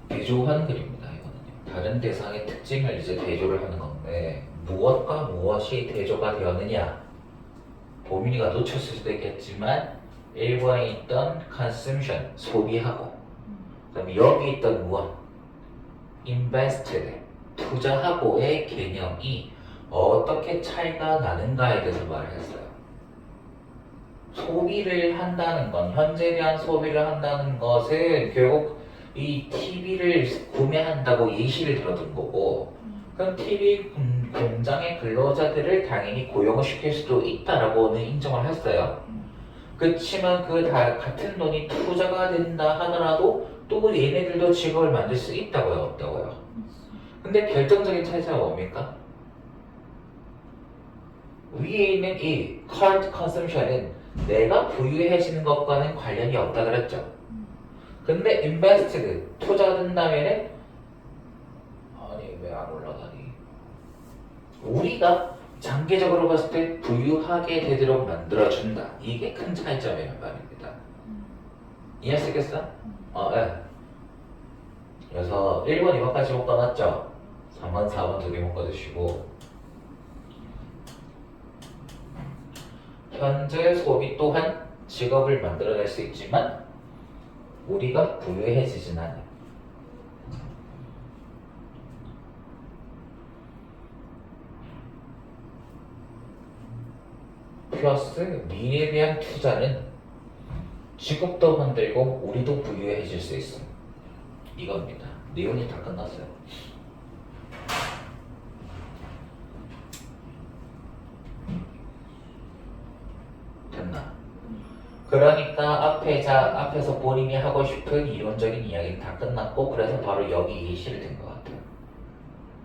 대조하는 그림입니다. 이거는요. 다른 대상의 특징을 이제 대조를 하는 건데 무엇과 무엇이 대조가 되었느냐 보민이가 놓쳤을 수도 있겠지만 1번에 있던 consumption 소비하고 그 다음에 여기 있던 무엇 invested 투자하고의 개념이 어떻게 차이가 나는가에 대해서 말을 했어요. 소비를 한다는 건 현재에 대한 소비를 한다는 것은 결국 이 TV를 구매한다고 예시를 들어둔 거고 그럼 TV 공장의 근로자들을 당연히 고용을 시킬 수도 있다라고는 인정을 했어요. 그렇지만 그 같은 돈이 투자가 된다 하더라도 또 얘네들도 직업을 만들 수 있다고요? 없다고요? 근데 결정적인 차이가 뭡니까? 위에 있는 이 current consumption은 내가 부유해지는 것과는 관련이 없다 그랬죠? 근데 invested 투자가 된다면은 아니 왜 안 올라가니? 우리가 장기적으로 봤을 때 부유하게 되도록 만들어준다. 이게 큰 차이점이란 말입니다. 이해하시겠어? 예. 그래서 1번, 2번까지 묶어놨죠? 3번, 4번 두 개 묶어주시고 현재 소비 또한 직업을 만들어낼 수 있지만 우리가 부유해지진 않아요. 플러스 미래에 대한 투자는 직업도 만들고 우리도 부유해질 수 있어. 이겁니다. 내용이 다 끝났어요. 됐나? 그러니까 앞에서 본인이 하고 싶은 이론적인 이야기는 다 끝났고 그래서 바로 여기 예시를 든 것 같아요.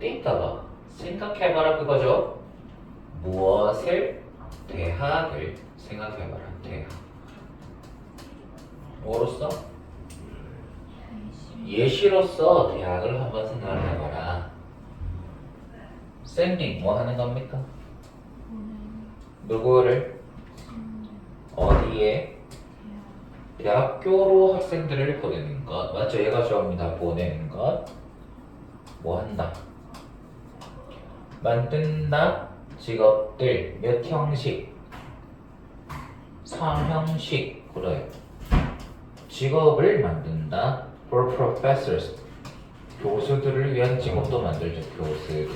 띵까봐 생각해봐라 그거죠. 무엇을 대학을 생각해봐라. 대학 뭐로써? 예시로서 대학을 한번 생각을 해봐라. 쌤님 뭐 하는 겁니까? 누구를? 어디에? 대학교로 학생들을 보내는 것 맞죠? 얘가 좋아합니다. 보내는 것. 뭐 한다? 만든다. 직업들 몇 형식? 3형식. 그래요. 직업을 만든다. For professors. 교수들을 위한 직업도 만들죠. 교수들.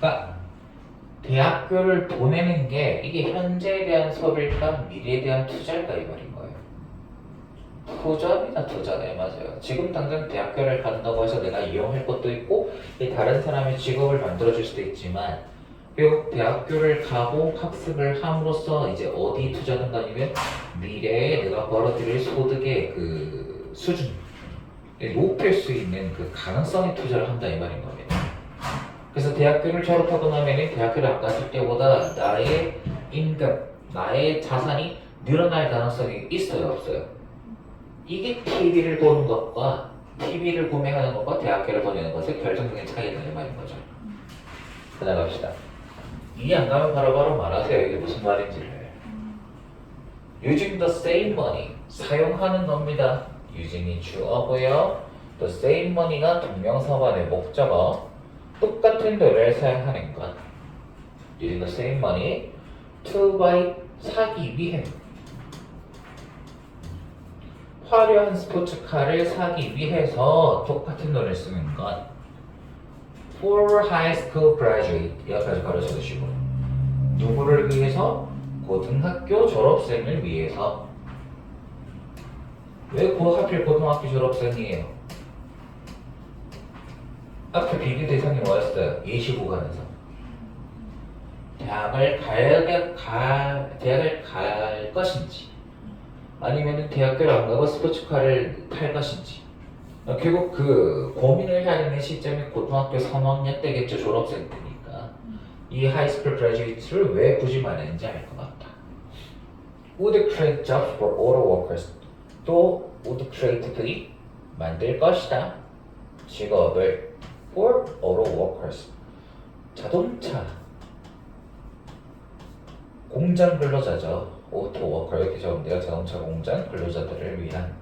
그러니까 대학교를 보내는 게 이게 현재에 대한 수업일까 미래에 대한 투자일까 이 말인 거예요. 투자입니다. 투자네. 맞아요. 지금 당장 대학교를 간다고 해서 내가 이용할 것도 있고 다른 사람의 직업을 만들어줄 수도 있지만 그 대학교를 가고 학습을 함으로써 이제 어디 투자하는가 아니면 미래에 내가 벌어들일 소득의 그 수준을 높일 수 있는 그 가능성에 투자를 한다 이 말인 겁니다. 그래서 대학교를 졸업하고 나면은 대학교를 안 갔을 때보다 나의 임금, 나의 자산이 늘어날 가능성이 있어요, 없어요? 이게 TV를 보는 것과 TV를 구매하는 것과 대학교를 보내는 것의 결정적인 차이다 이 말인 거죠. 나갑시다. 이해 안 가면 바로바로 말하세요. 이게 무슨 말인지를. Using the same money. 사용하는 겁니다. using이 주어고요. The same money가 동명사반의 목적어. 똑같은 돈을 사용하는 것. Using the same money to buy 사기 위해. 화려한 스포츠카를 사기 위해서 똑같은 돈을 쓰는 것. For high school graduate 여기까지 가르쳐 주시고 누구를 위해서? 고등학교 졸업생을 위해서. 왜 하필 고등학교 졸업생이에요? 앞에 비교 대상이 뭐였어요? 예시 구간에서 대학을 갈 것인지 아니면 대학교를 안 가고 스포츠카를 탈 것인지 결국 그 고민을 해야 되는 시점이 고등학교 3학년 때겠죠. 졸업생 때니까 이 하이스쿨 그래주에이트를 왜 굳이 말했는지 알 것 같다. Would create jobs for auto workers. 또 would creately 만들 것이다. 직업을 for auto workers. 자동차 공장 근로자죠. auto worker 이렇게 적으면 자동차 공장 근로자들을 위한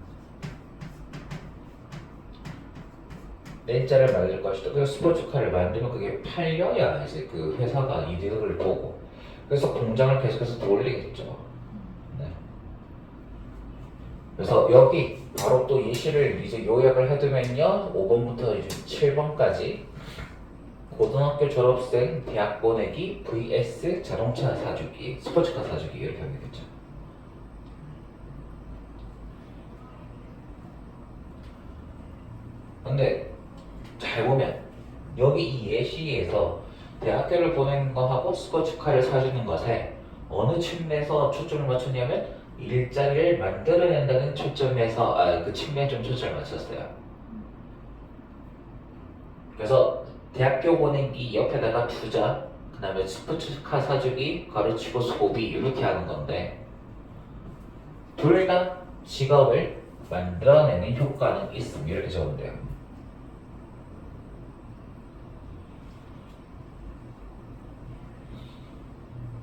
렌자를 만들 것이다. 그래서 스포츠카를 만들면 그게 팔려야 이제 그 회사가 이득을 보고 그래서 공장을 계속해서 돌리겠죠. 네. 그래서 여기 바로 또 예시를 이제 요약을 해두면요 5번부터 이제 7번까지 고등학교 졸업생 대학 보내기 vs 자동차 사주기 스포츠카 사주기 이렇게 하면 되겠죠. 근데 잘 보면 여기 이 예시에서 대학교를 보내는 거하고 스포츠카를 사주는 것에 어느 측면에서 초점을 맞췄냐면 일자리를 만들어낸다는 초점에서 그 측면에 좀 초점을 맞췄어요. 그래서 대학교 보내기 옆에다가 투자 그 다음에 스포츠카 사주기 가르치고 소비 이렇게 하는 건데 둘 다 직업을 만들어내는 효과는 있음 이렇게 적으면 돼요.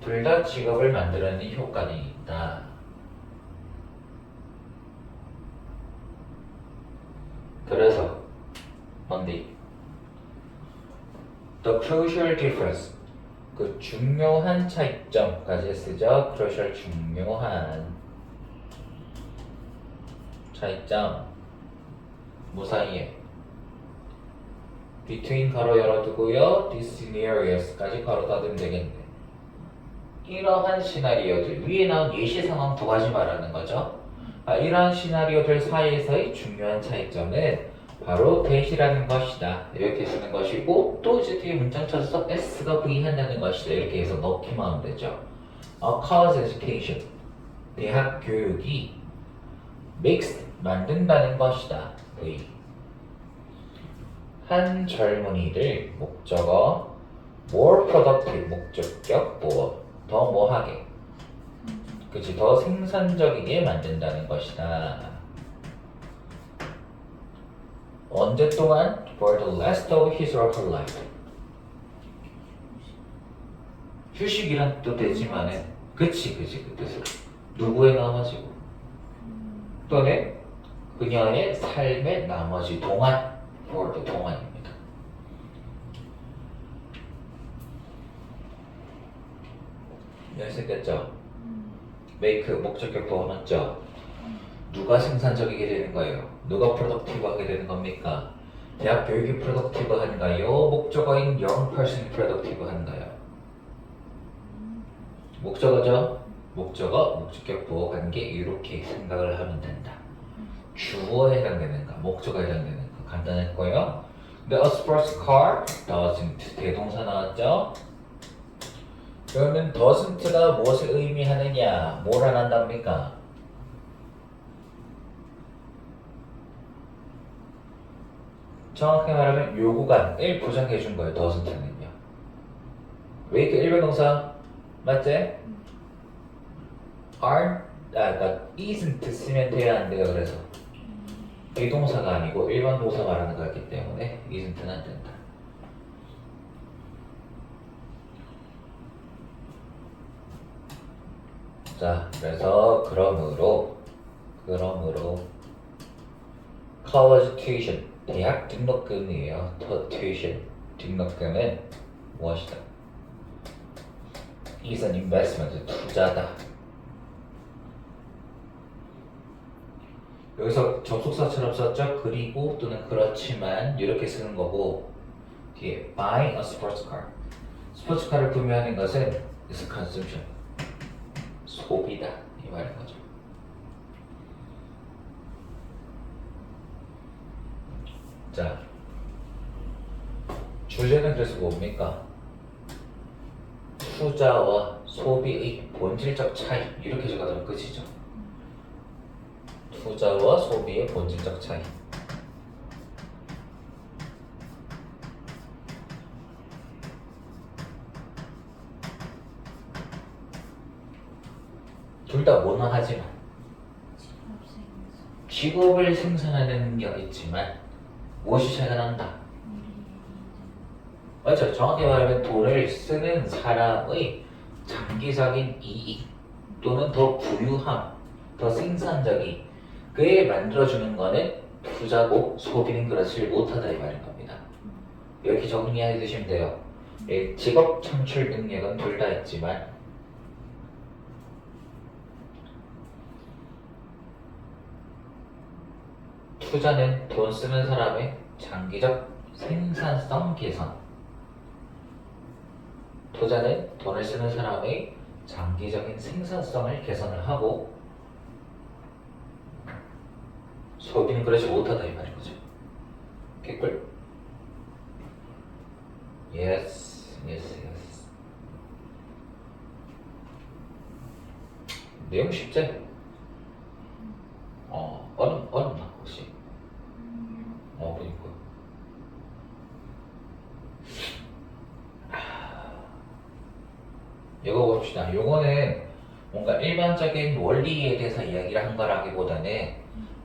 둘 다 직업을 만들어내는 효과는 있다. 그래서 뭔데? The crucial difference 그 중요한 차이점까지 쓰죠. crucial 중요한 차이점 무사히에 between 가로 열어두고요. these scenarios까지 가로 닫으면 되겠네. 이러한 시나리오들 위에 나온 예시 상황 두 가지 말하는 거죠. 이러한 시나리오들 사이에서의 중요한 차이점은 바로 대시라는 것이다 이렇게 쓰는 것이고 또 이제 뒤에 문장 찾아서 S가 V 한다는 것이다 이렇게 해서 넣기만 하면 되죠. Cause education 대학 교육이 makes 만든다는 것이다. V. 한 젊은이를 목적어 more productive 목적격 보어 더 뭐하게 그치 더 생산적이게 만든다는 것이다. 언제 동안 for the rest of his or her life 휴식이란 뜻도 되지만은 그치 그 뜻으로 누구의 나머지고 또는 그녀의 삶의 나머지 동안 for the 동안입니다. 이해했겠죠? make 목적격 보어 맞죠? 누가 생산적이게 되는 거예요? 누가 productive하게 되는 겁니까? 대학 교육이 productive한가요? 목적어인 young person이 productive한가요? 목적어죠? 목적어, 목적격 보어 관계 이렇게 생각을 하면 된다. 주어에 해당되는가, 목적어에 해당되는가 간단했고요. 근데 a sports car doesn't 대동사 나왔죠? 그러면 doesn't가 무엇을 의미하느냐? 뭘 안 한답니까? 정확히 말하면 요구관을 보장해 준 거예요. doesn't는요. 왜 이렇게 일반동사 맞지? 그러니까 isn't 쓰면 돼야 안 돼요. 그래서 비동사가 아니고 일반 동사 말하는 거였기 때문에 isn't는 안 된다. 자, 그래서 그러므로 college tuition 대학 등록금이에요. tuition 등록금은 무엇이다? is an investment 투자다. 여기서 접속사처럼 썼죠? 그리고 또는 그렇지만 이렇게 쓰는 거고 뒤에 buying a sports car 스포츠카를 구매하는 것은 is consumption 소비다 이 말인 거죠. 자, 주제는 그래서 뭡니까? 투자와 소비의 본질적 차이 이렇게 적어두면 끝이죠. 투자와 소비의 본질적 차이. 둘 다 모노하지만 직업을 생산하는 능력이 있지만 무엇이 차이가 난다? 맞죠? 정확히 말하면 돈을 쓰는 사람의 장기적인 이익 또는 더 부유함, 더 생산적인 그에 만들어주는 거는 투자고 소비는 그렇지 못하다 이 말인 겁니다. 이렇게 정리해 두시면 돼요. 직업 창출 능력은 둘 다 있지만 투자는 돈 쓰는 사람의 장기적 생산성 개선 투자는 돈을 쓰는 사람의 장기적인 생산성을 개선을 하고 소비는 그러지 못하다 이 말인 거죠. 개꿀? Yes. 내용 쉽지? 어렵나 혹시? 그니까. 이거 봅시다. 요거는 뭔가 일반적인 원리에 대해서 이야기를 한 거라기보다는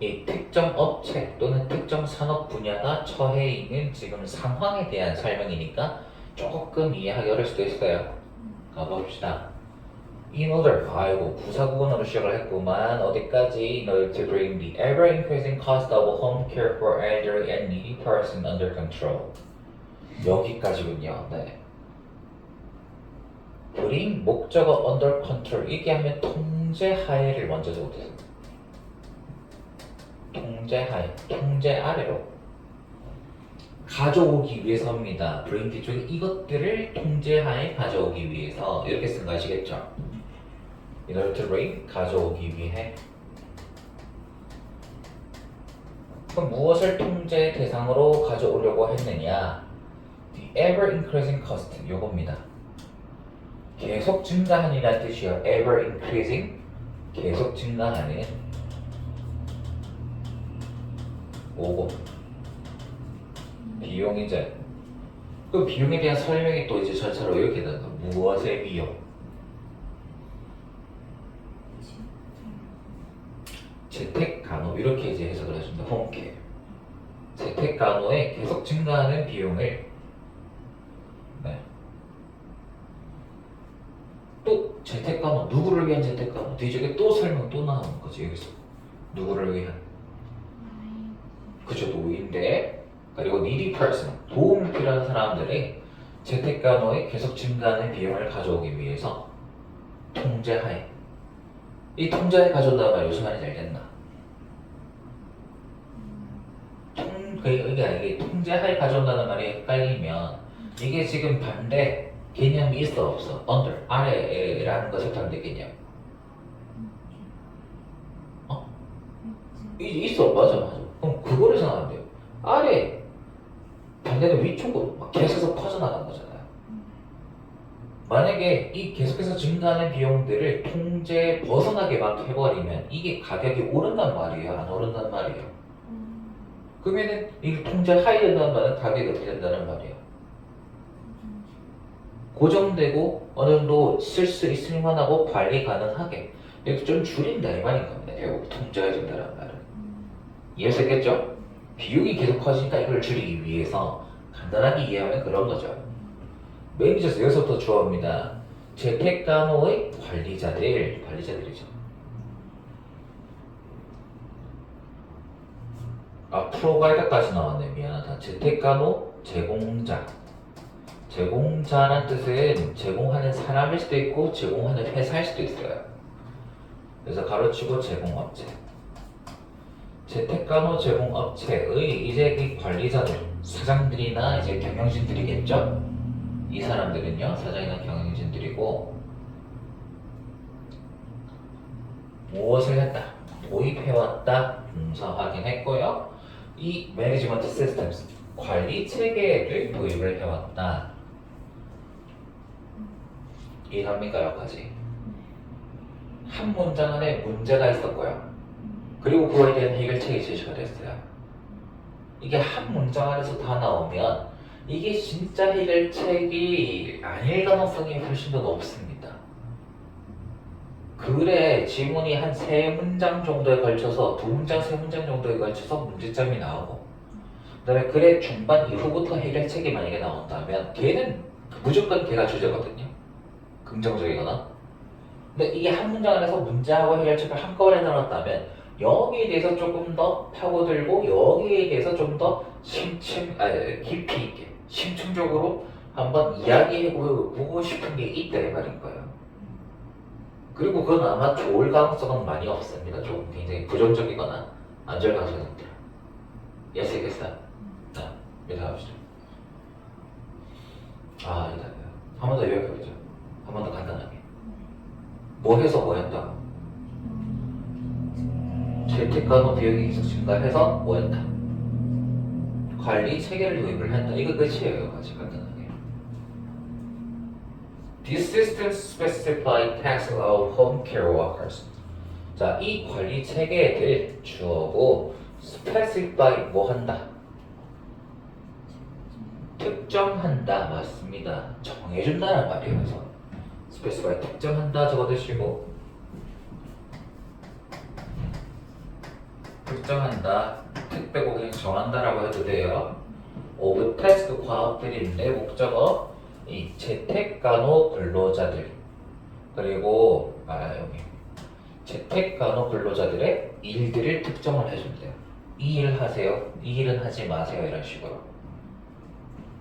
이 특정 업체 또는 특정 산업 분야가 처해 있는 지금 상황에 대한 설명이니까 조금 이해하기 어려울 수도 있어요. 가봅시다. In order, 아이고 부사구문으로 시작을 했구만. 어디까지? In order to bring the ever-increasing cost of home care for elderly and needy person under control. 여기까지군요. 네. bring 목적어 under control 이게 하면 통제하에를 먼저 적어주세요. 통제하에, 통제 아래로 가져오기 위해서입니다. bring 뒤쪽에 이것들을 통제하에 가져오기 위해서 이렇게 쓴 거 아시겠죠? In order to bring 가져오기 위해. 그럼 무엇을 통제 대상으로 가져오려고 했느냐? The ever increasing cost 요겁니다. 계속 증가한이라는 뜻이요. ever increasing 계속 증가하는 뭐고 비용이죠. 그 비용에 대한 설명이 또 이제 절차로 이렇게 된다. 무엇의 비용? 재택 간호 이렇게 이제 해석을 해준다. 홈케어. 재택 간호에 계속 증가하는 비용을 네. 또 재택 간호 누구를 위한 재택 간호 뒤쪽에 또 설명 또 나오는 거지 여기서 누구를 위한 그죠 노인데 그리고 needy person 도움이 필요한 사람들의 재택 간호에 계속 증가하는 비용을 가져오기 위해서 통제하에 이 통제하에 가져온다는 말 무슨 말인지 알겠나? 이게 통제하에 가져온다는 말이 헷갈리면 이게 지금 반대 개념이 있어 없어? under 아래라는 것을 반대 개념 있어 맞아 그럼 그거를 생각하면 돼요 아래 반대는 위쪽으로 막 계속해서 퍼져나가는 거잖아요 만약에 이 계속해서 증가하는 비용들을 통제 벗어나게 막 해버리면 이게 가격이 오른단 말이에요 안 오른단 말이에요 그러면은 이게 통제 하에 된다는 말은 가격이 어떻게 된다는 말이에요 고정되고 어느 정도 쓸 수 있을만 하고 관리 가능하게 이렇게 좀 줄인다 이 말인 겁니다 결국 통제가 된다는 말은 이해되겠죠? 비용이 계속 커지니까 이걸 줄이기 위해서 간단하게 이해하면 그런 거죠 매니저스 여기서부터 주어입니다 재택간호의 관리자들이죠 프로바이더까지 나왔네 미안하다 재택간호 제공자란 뜻은 제공하는 사람일 수도 있고 제공하는 회사일 수도 있어요 그래서 가로치고 제공업체 재택간호 제공업체의 이제 이 관리자들 사장들이나 이제 경영진들이겠죠 이 사람들은요 사장이나 경영진들이고 무엇을 했다 도입해왔다 동사 확인했고요 이 매니지먼트 시스템스 관리 체계를 도입을 해왔다 이해합니까 여기까지 한 문장 안에 문제가 있었고요 그리고 그거에 대한 해결책이 제시가 됐어요 이게 한 문장 안에서 다 나오면 이게 진짜 해결책이 아닐 가능성이 훨씬 더 높습니다 글에 지문이 한 3문장 정도에 걸쳐서 2문장, 3문장 정도에 걸쳐서 문제점이 나오고 그 다음에 글의 중반 이후부터 해결책이 만약에 나온다면 걔는 무조건 걔가 주제거든요 긍정적이거나 근데 이게 한 문장 안에서 문제하고 해결책을 한꺼번에 나눴다면 여기에 대해서 조금 더 파고들고 여기에 대해서 좀 더 깊이 있게 심층적으로 한번 이야기해보고 싶은 게 있다 이 말인 거예요 그리고 그건 아마 좋을 가능성은 많이 없습니다 조금 굉장히 부정적이거나 안 좋을 가능성이 있다 이해하시겠어요? 자, 믿어봅시다 이다 한 번 더 요약해보죠 한 번 더 간단하게 뭐 해서 뭐 했다? 재택간호 비용이 계속 증가해서 뭐 했다? 관리 체계를 도입을 했다 이거 끝이에요 같이 간단하게 These systems specify tasks of home care workers 자, 이 관리 체계들 주어고 specify 뭐 한다? 특정한다 맞습니다 정해준다는 말이에요 그래서 specify 특정한다 적어두시고 특정한다 특 빼고 그냥 정한다라고 해도 돼요 of task 과업들인데 목적어 이 재택간호 근로자들 그리고 여기 재택간호 근로자들의 일들을 특정을 해준대요 이 일 하세요 이 일은 하지 마세요 이런 식으로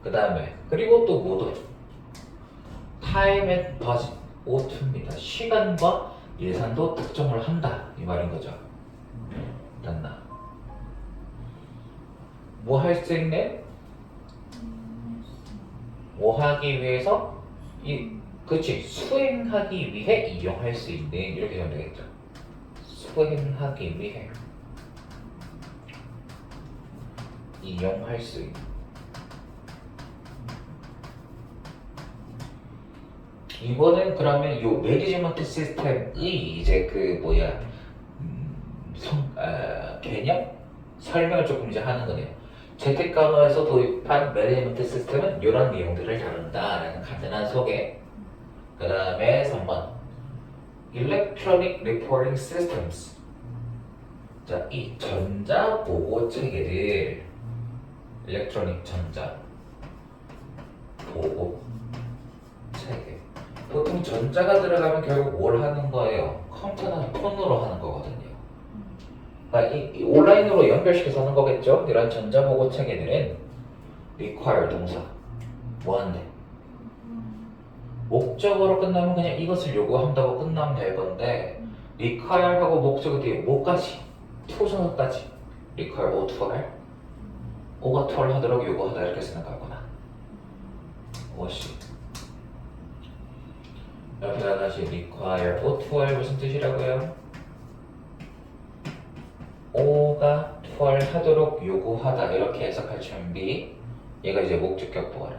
그 다음에 그리고 또 뭐도 time and budget O2입니다 시간과 예산도 특정을 한다 이 말인 거죠 됐나 뭐 할 수 있네? 뭐 하기 위해서? 그치 수행하기 위해 이용할 수 있는 이렇게 되면 되겠죠 수행하기 위해 이용할 수 있는 이거는 그러면 요 매니지먼트 시스템의 이제 그 뭐야 개념 설명을 조금 이제 하는 거네요. 재택간호에서 도입한 매니지먼트 시스템은 이런 내용들을 다룬다라는 간단한 소개. 그 다음에 3번 Electronic Reporting Systems. 자, 이 전자 보고 체계를 일렉트로닉 전자 보고 체계. 보통 전자가 들어가면 결국 뭘 하는 거예요? 컴퓨터나 폰으로 하는 거거든요. 그러니까 이 온라인으로 연결시켜서 하는 거겠죠? 이런 전자 보고 체계들은 require 동사 뭐 한대? 목적어로 끝나면 그냥 이것을 요구한다고 끝나면 될 건데 require하고 목적어 뒤에 뭐까지? 투성어까지 require O to R O가 to를 하도록 요구하다 이렇게 생각하거나 무엇이 옆에다 다시 require O to R 무슨 뜻이라고요? O가 to를 하도록 요구하다 이렇게 해석할 준비. 얘가 이제 목적격 보어라.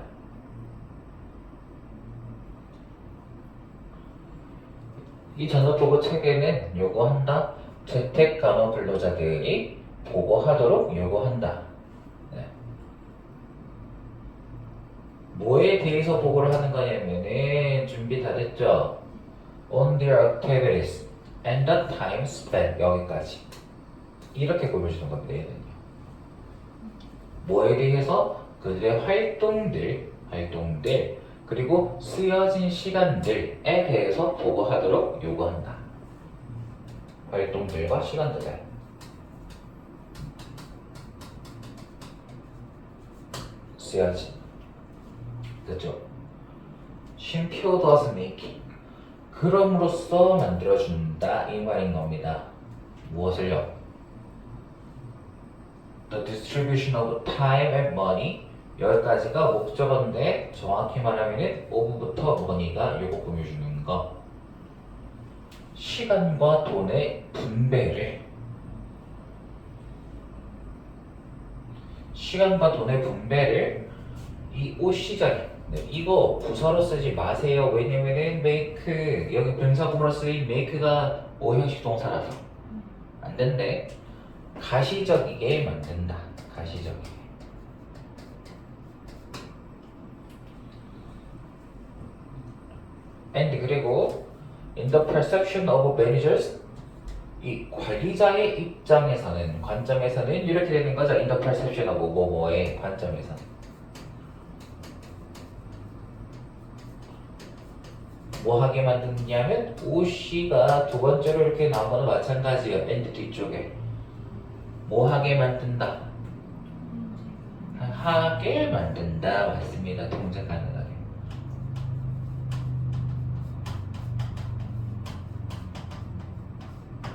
이 전자보고 체계는 요구한다. 재택간호 근로자들이 보고하도록 요구한다. 네. 뭐에 대해서 보고를 하는 거냐면은 준비 다 됐죠? On their activities and the time spent 여기까지 이렇게 꾸며주는 겁니다. 얘는요. 뭐에 대해서 그들의 활동들 그리고 쓰여진 시간들에 대해서 보고하도록 요구한다. 활동들과 시간들을 쓰여진 그죠? 쉼표 does make 그럼으로써 만들어준다 이 말인 겁니다. 무엇을요? The distribution of time and money 여기까지가 목적어인데 정확히 말하면 of부터 money가 요거 꾸며주는 거 시간과 돈의 분배를 이 O 시작에 이거 부사로 쓰지 마세요. 왜냐면은 make 여기 분사구문으로 쓰인 make가 오형식 동사라서 안 된대. 가시적이게 만든다. 가시적이게. and 그리고 in the perception of managers 이 관리자의 입장에서는 관점에서는 이렇게 되는 거죠. in the perception of 뭐뭐의 관점에서는 뭐 하게 만드냐면 OC가 두 번째로 이렇게 나온 거는 마찬가지예요. and 뒤쪽에 뭐 하게 만든다. 하게 만든다. 맞습니다. 동작 가능하게.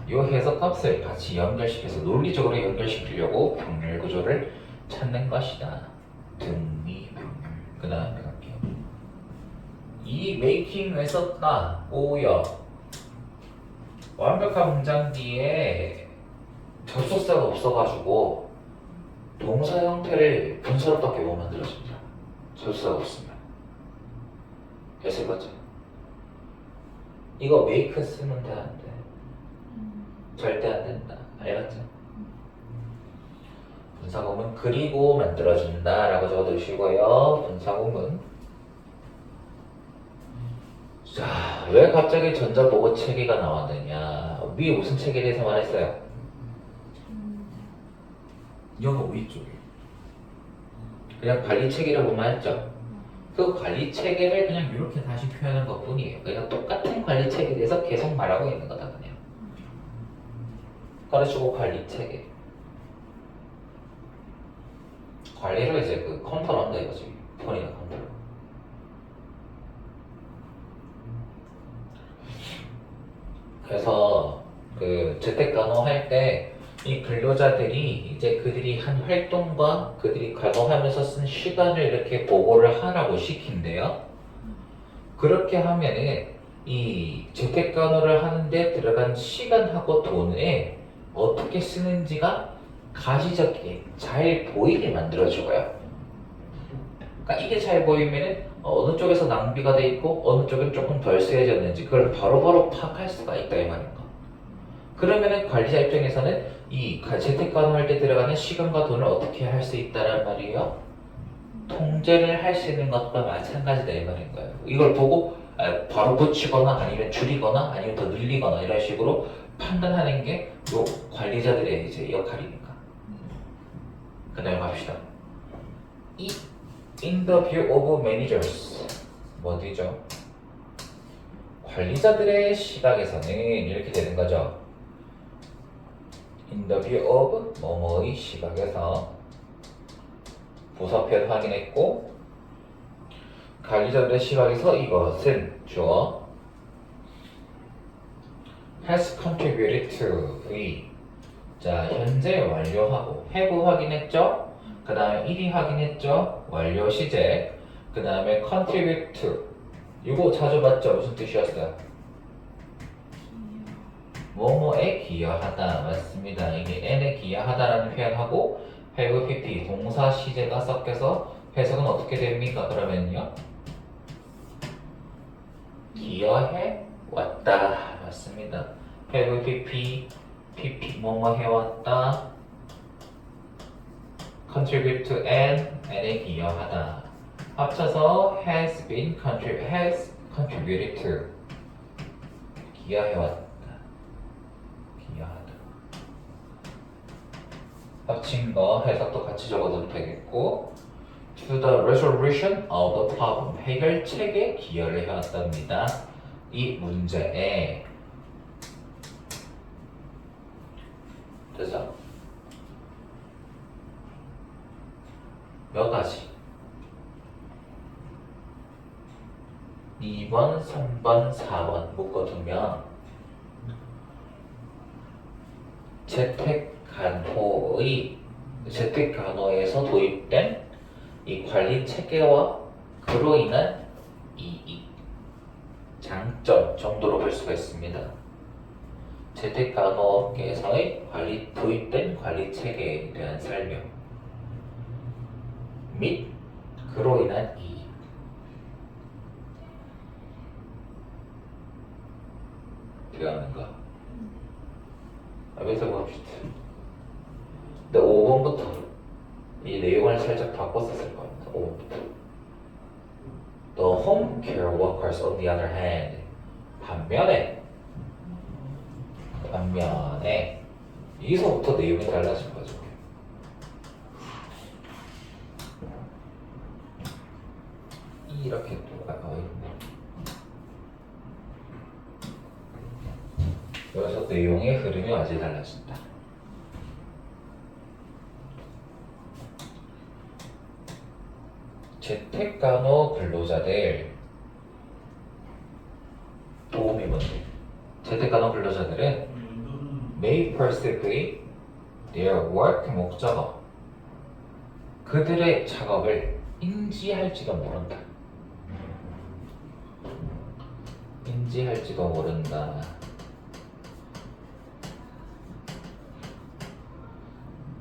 이 해석값을 같이 연결시켜서 논리적으로 연결시키려고 병렬 구조를 찾는 것이다. 등미 병렬. 그 다음에 갈게요. 이 making 왜 썼다? 오여. 완벽한 문장 뒤에 접속사가 없어가지고 동사 형태를 분사로밖에 못 만들어줍니다. 접속사가 없으면. 됐을 거죠? 이거 make 쓰면 돼, 안 돼? 절대 안 된다. 알겠죠? 분사구문 그리고 만들어준다 라고 적어두시고요. 분사구문. 자, 왜 갑자기 전자보고 체계가 나왔느냐. 위에 무슨 체계에 대해서 말했어요? 영어 위쪽에 그냥 관리 체계라고만 했죠. 그 관리 체계를 그냥 이렇게 다시 표현한 것 뿐이에요. 그러니까 똑같은 관리 체계에 대해서 계속 말하고 있는 거다 그냥. 가르치고 관리 체계. 관리를 이제 그 컴퓨터로 한다 이거지. 폰이나 컴퓨터. 그래서 그 재택간호 할 때 이 근로자들이 이제 그들이 한 활동과 그들이 간호하면서 쓴 시간을 이렇게 보고를 하라고 시킨대요. 그렇게 하면은 이 재택간호를 하는데 들어간 시간하고 돈을 어떻게 쓰는지가 가시적이게 잘 보이게 만들어줘요. 그러니까 이게 잘 보이면은 어느 쪽에서 낭비가 돼 있고 어느 쪽은 조금 덜 쓰여졌는지 그걸 바로바로 파악할 수가 있다 이 말인가. 그러면은 관리자 입장에서는 이 재택간호할 때 들어가는 시간과 돈을 어떻게 할 수 있다란 말이에요. 통제를 할 수 있는 것과 마찬가지다 이 말인 거예요. 이걸 보고 바로 고치거나 아니면 줄이거나 아니면 더 늘리거나 이런 식으로 판단하는 게 요 관리자들의 이제 역할이니까. 그 다음에 갑시다. 이 in the view of managers 뭐죠? 관리자들의 시각에서는 이렇게 되는 거죠. in the view of 뭐뭐의 시각에서 부서편 확인했고 관리자들의 시각에서 이것은 주어 has contributed to V 자 현재 완료하고 have 확인했죠? 그 다음에 1위 확인했죠? 완료 시제 그 다음에 contribute to 이거 자주 봤죠? 무슨 뜻이었어요? 뭐뭐에 기여하다 맞습니다. 이게 n에 기여하다라는 표현하고 have pp 동사 시제가 섞여서 해석은 어떻게 됩니까? 그러면요 기여해 왔다 맞습니다. have pp pp 뭐뭐 해왔다 contribute to n에 기여하다 합쳐서 has contributed to 기여해왔다 기여하다 합친 거 해석도 같이 적어도 되겠고 to the resolution of the problem 해결책에 기여를 해왔답니다. 이 문제에 그래서 몇 가지 2번, 3번, 4번 묶어두면 재택간호에서 도입된 이 관리 체계와 그로 인한 이익, 장점 정도로 볼 수가 있습니다. 재택간호업계에서의 도입된 관리 체계에 대한 설명 및 그로 인한 이익 되어가는 거. 여기서 봅시다. 근데 5번부터 이 내용을 살짝 바꿨었을 겁니다. 5번부터. The home care workers on the other hand. 반면에 여기서부터 내용이 달라진 거죠. 이렇게 또 여기서 내용의 흐름이 아주 달라진다. 재택간호 근로자들 도움이 뭔데? 재택간호 근로자들은 may perceive their work 목적어 그들의 작업을 인지할지도 모른다. 인지할지도 모른다.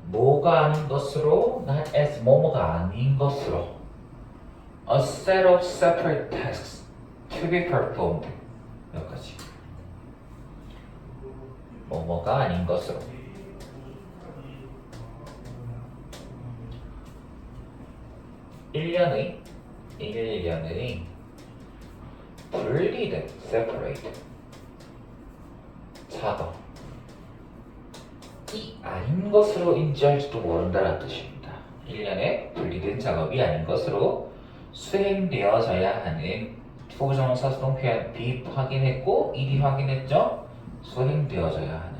뭐가 아닌 것으로, not as 뭐뭐가 아닌 것으로. A set of separate tasks to be performed. 여기까지. 뭐뭐가 아닌 것으로. 일년의 분리된 separate 작업 이 아닌 것으로 인지할지도 모른다는 뜻입니다. 1년에 분리된 작업이 아닌 것으로 수행되어져야 하는 투부정사 수동 표현 B 확인했고 1이 확인했죠? 수행되어져야 하는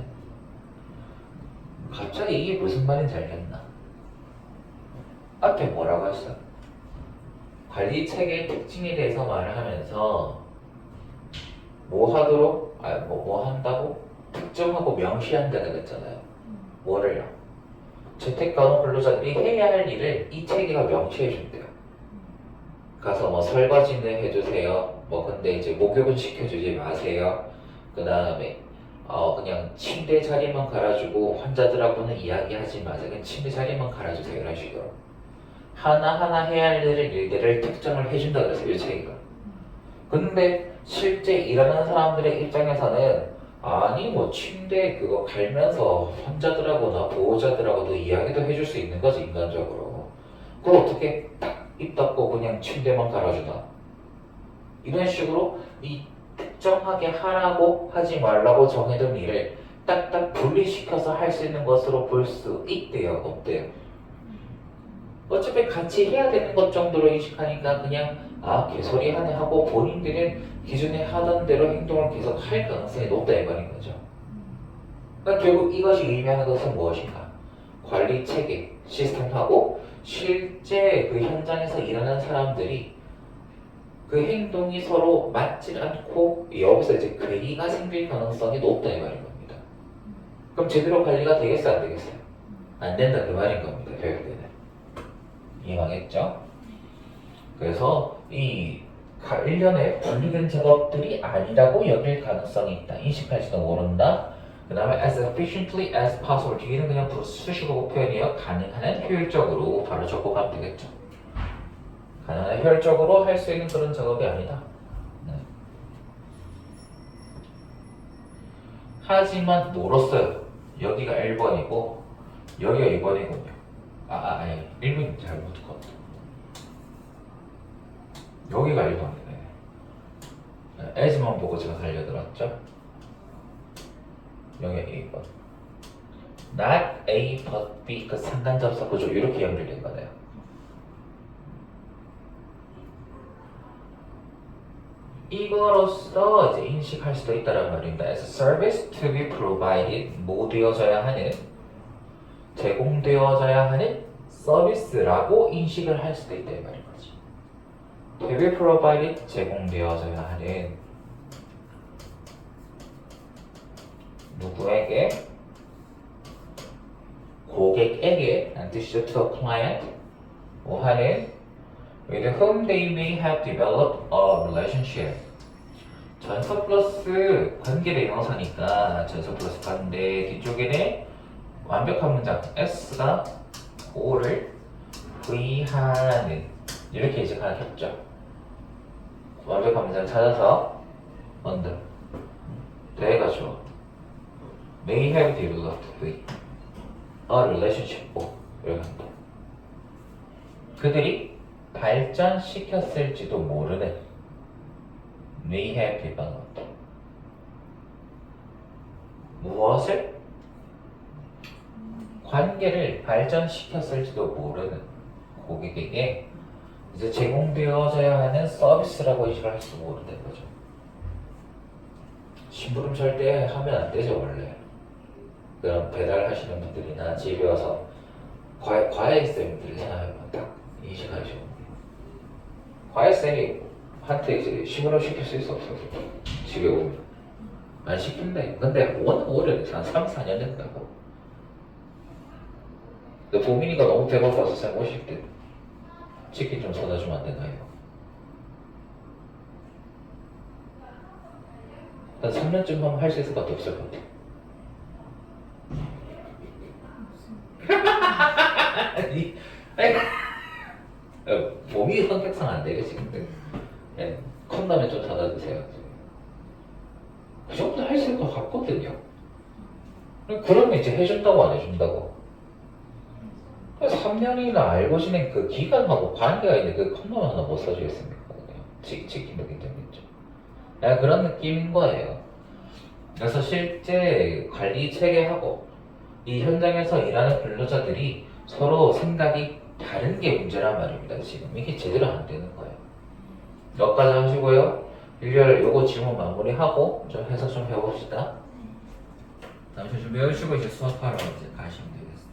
갑자기 이게 무슨 말인지 알겠나? 앞에 뭐라고 했어? 관리 체계의 특징에 대해서 말을 하면서 뭐 하도록? 뭐 한다고? 특정하고 명시한다고 했잖아요. 뭐를요? 재택간호 근로자들이 해야 할 일을 이 체계가 명시해 준대요. 가서 뭐 설거지는 해주세요. 뭐 근데 이제 목욕은 시켜주지 마세요. 그 다음에 그냥 침대 자리만 갈아주고 환자들하고는 이야기하지 마세요. 그냥 침대 자리만 갈아주세요. 이런 식으로 하나하나 해야 할 일들을 특정을 해준다 그랬어요, 이 책이가. 근데 실제 일하는 사람들의 입장에서는 아니 뭐 침대 그거 갈면서 환자들하고나 보호자들하고도 이야기도 해줄 수 있는 거지 인간적으로. 그걸 어떻게 딱 입 닫고 그냥 침대만 갈아주나? 이런 식으로 이 특정하게 하라고 하지 말라고 정해둔 일을 딱딱 분리시켜서 할 수 있는 것으로 볼 수 있대요, 없대요? 어차피 같이 해야 되는 것 정도로 인식하니까 그냥 아 개소리 하네 하고 본인들은 기존에 하던 대로 행동을 계속 할 가능성이 높다 이 말인 거죠. 그러니까 결국 이것이 의미하는 것은 무엇인가? 관리 체계, 시스템하고 실제 그 현장에서 일하는 사람들이 그 행동이 서로 맞지 않고 여기서 이제 괴리가 생길 가능성이 높다 이 말인 겁니다. 그럼 제대로 관리가 되겠어요, 안 되겠어요? 안 된다 그 말인 겁니다, 결국에는. 이해하겠죠? 그래서 이 일련의 분리된 작업들이 아니라고 여길 가능성이 있다. 인식할지도 모른다. 그 다음에 as efficiently as possible. 뒤에는 그냥 수식어고 표현이에요. 가능한 한 효율적으로 바로 적고 가면 되겠죠. 가능한 한 효율적으로 할 수 있는 그런 작업이 아니다. 네. 하지만 뭐로써요? 여기가 1번이고 여기가 2번이군요. 아니 1번이 잘못 것. 여기가 1번이네. as만 보고 제가 살려들었죠? 여기가 2번. not A but B 그 상관접사 구조 이렇게 연결된 거네요. 이거로써 이제 인식할 수도 있다는 말입니다. As a service to be provided 뭐 되어져야 하는 제공되어져야 하는 서비스라고 인식을 할 수도 있다 이 말인 거지. To be provided 제공되어져야 하는 누구에게? 고객에게 라는 뜻이죠. To a client 뭐 하는 with whom they may have developed a relationship. 전서 플러스 관계 대명사니까 전서 플러스 관계 뒤쪽에는 완벽한 문장 S가 O를 V하는 이렇게 해석하겠죠. 완벽한 문장 찾아서 먼저 돼가지고 may have developed with a relationship 이렇게 합니다. 그들이 발전시켰을지도 모르는 may have developed 무엇을? 관계를 발전시켰을지도 모르는 고객에게 이제 제공되어져야 하는 서비스라고 인식을 할 수 모른다는 거죠. 심부름 절대 하면 안 되죠 원래. 그럼 배달하시는 분들이나 집에 와서 과외쌤들이 생각해보면 딱 인식하죠. 과외쌤이 한테 이제 심부름 시킬 수 있어 없어서 집에 오면 안 시킨대. 근데 워낙 오래돼서 한 3, 4년 된다고. 근데 보민이가 너무 배고파서 쌤 오실 때 치킨 좀 사다 주면 안 되나요? 한 3년쯤 하면 할 수 있을 것 같아 없을 것 같아. 몸이 성격상 안 되겠지 근데 컵라면 좀 사다 주세요. 그 정도 할 수 있을 것 같거든요. 그러면 이제 해준다고 안 해준다고? 3년이나 알고 지낸 그 기간하고 관계가 있는 그 컵라면 하나 못 사주겠습니까? 치킨도 괜찮겠죠. 그런 느낌인 거예요. 그래서 실제 관리 체계하고 이 현장에서 일하는 근로자들이 서로 생각이 다른 게 문제란 말입니다. 지금 이게 제대로 안 되는 거예요. 여기까지 하시고요. 일렬 요거 질문 마무리하고 좀 해석 좀 해봅시다. 잠시 좀 외우시고 이제 수업하러 이제 가시면 되겠습니다.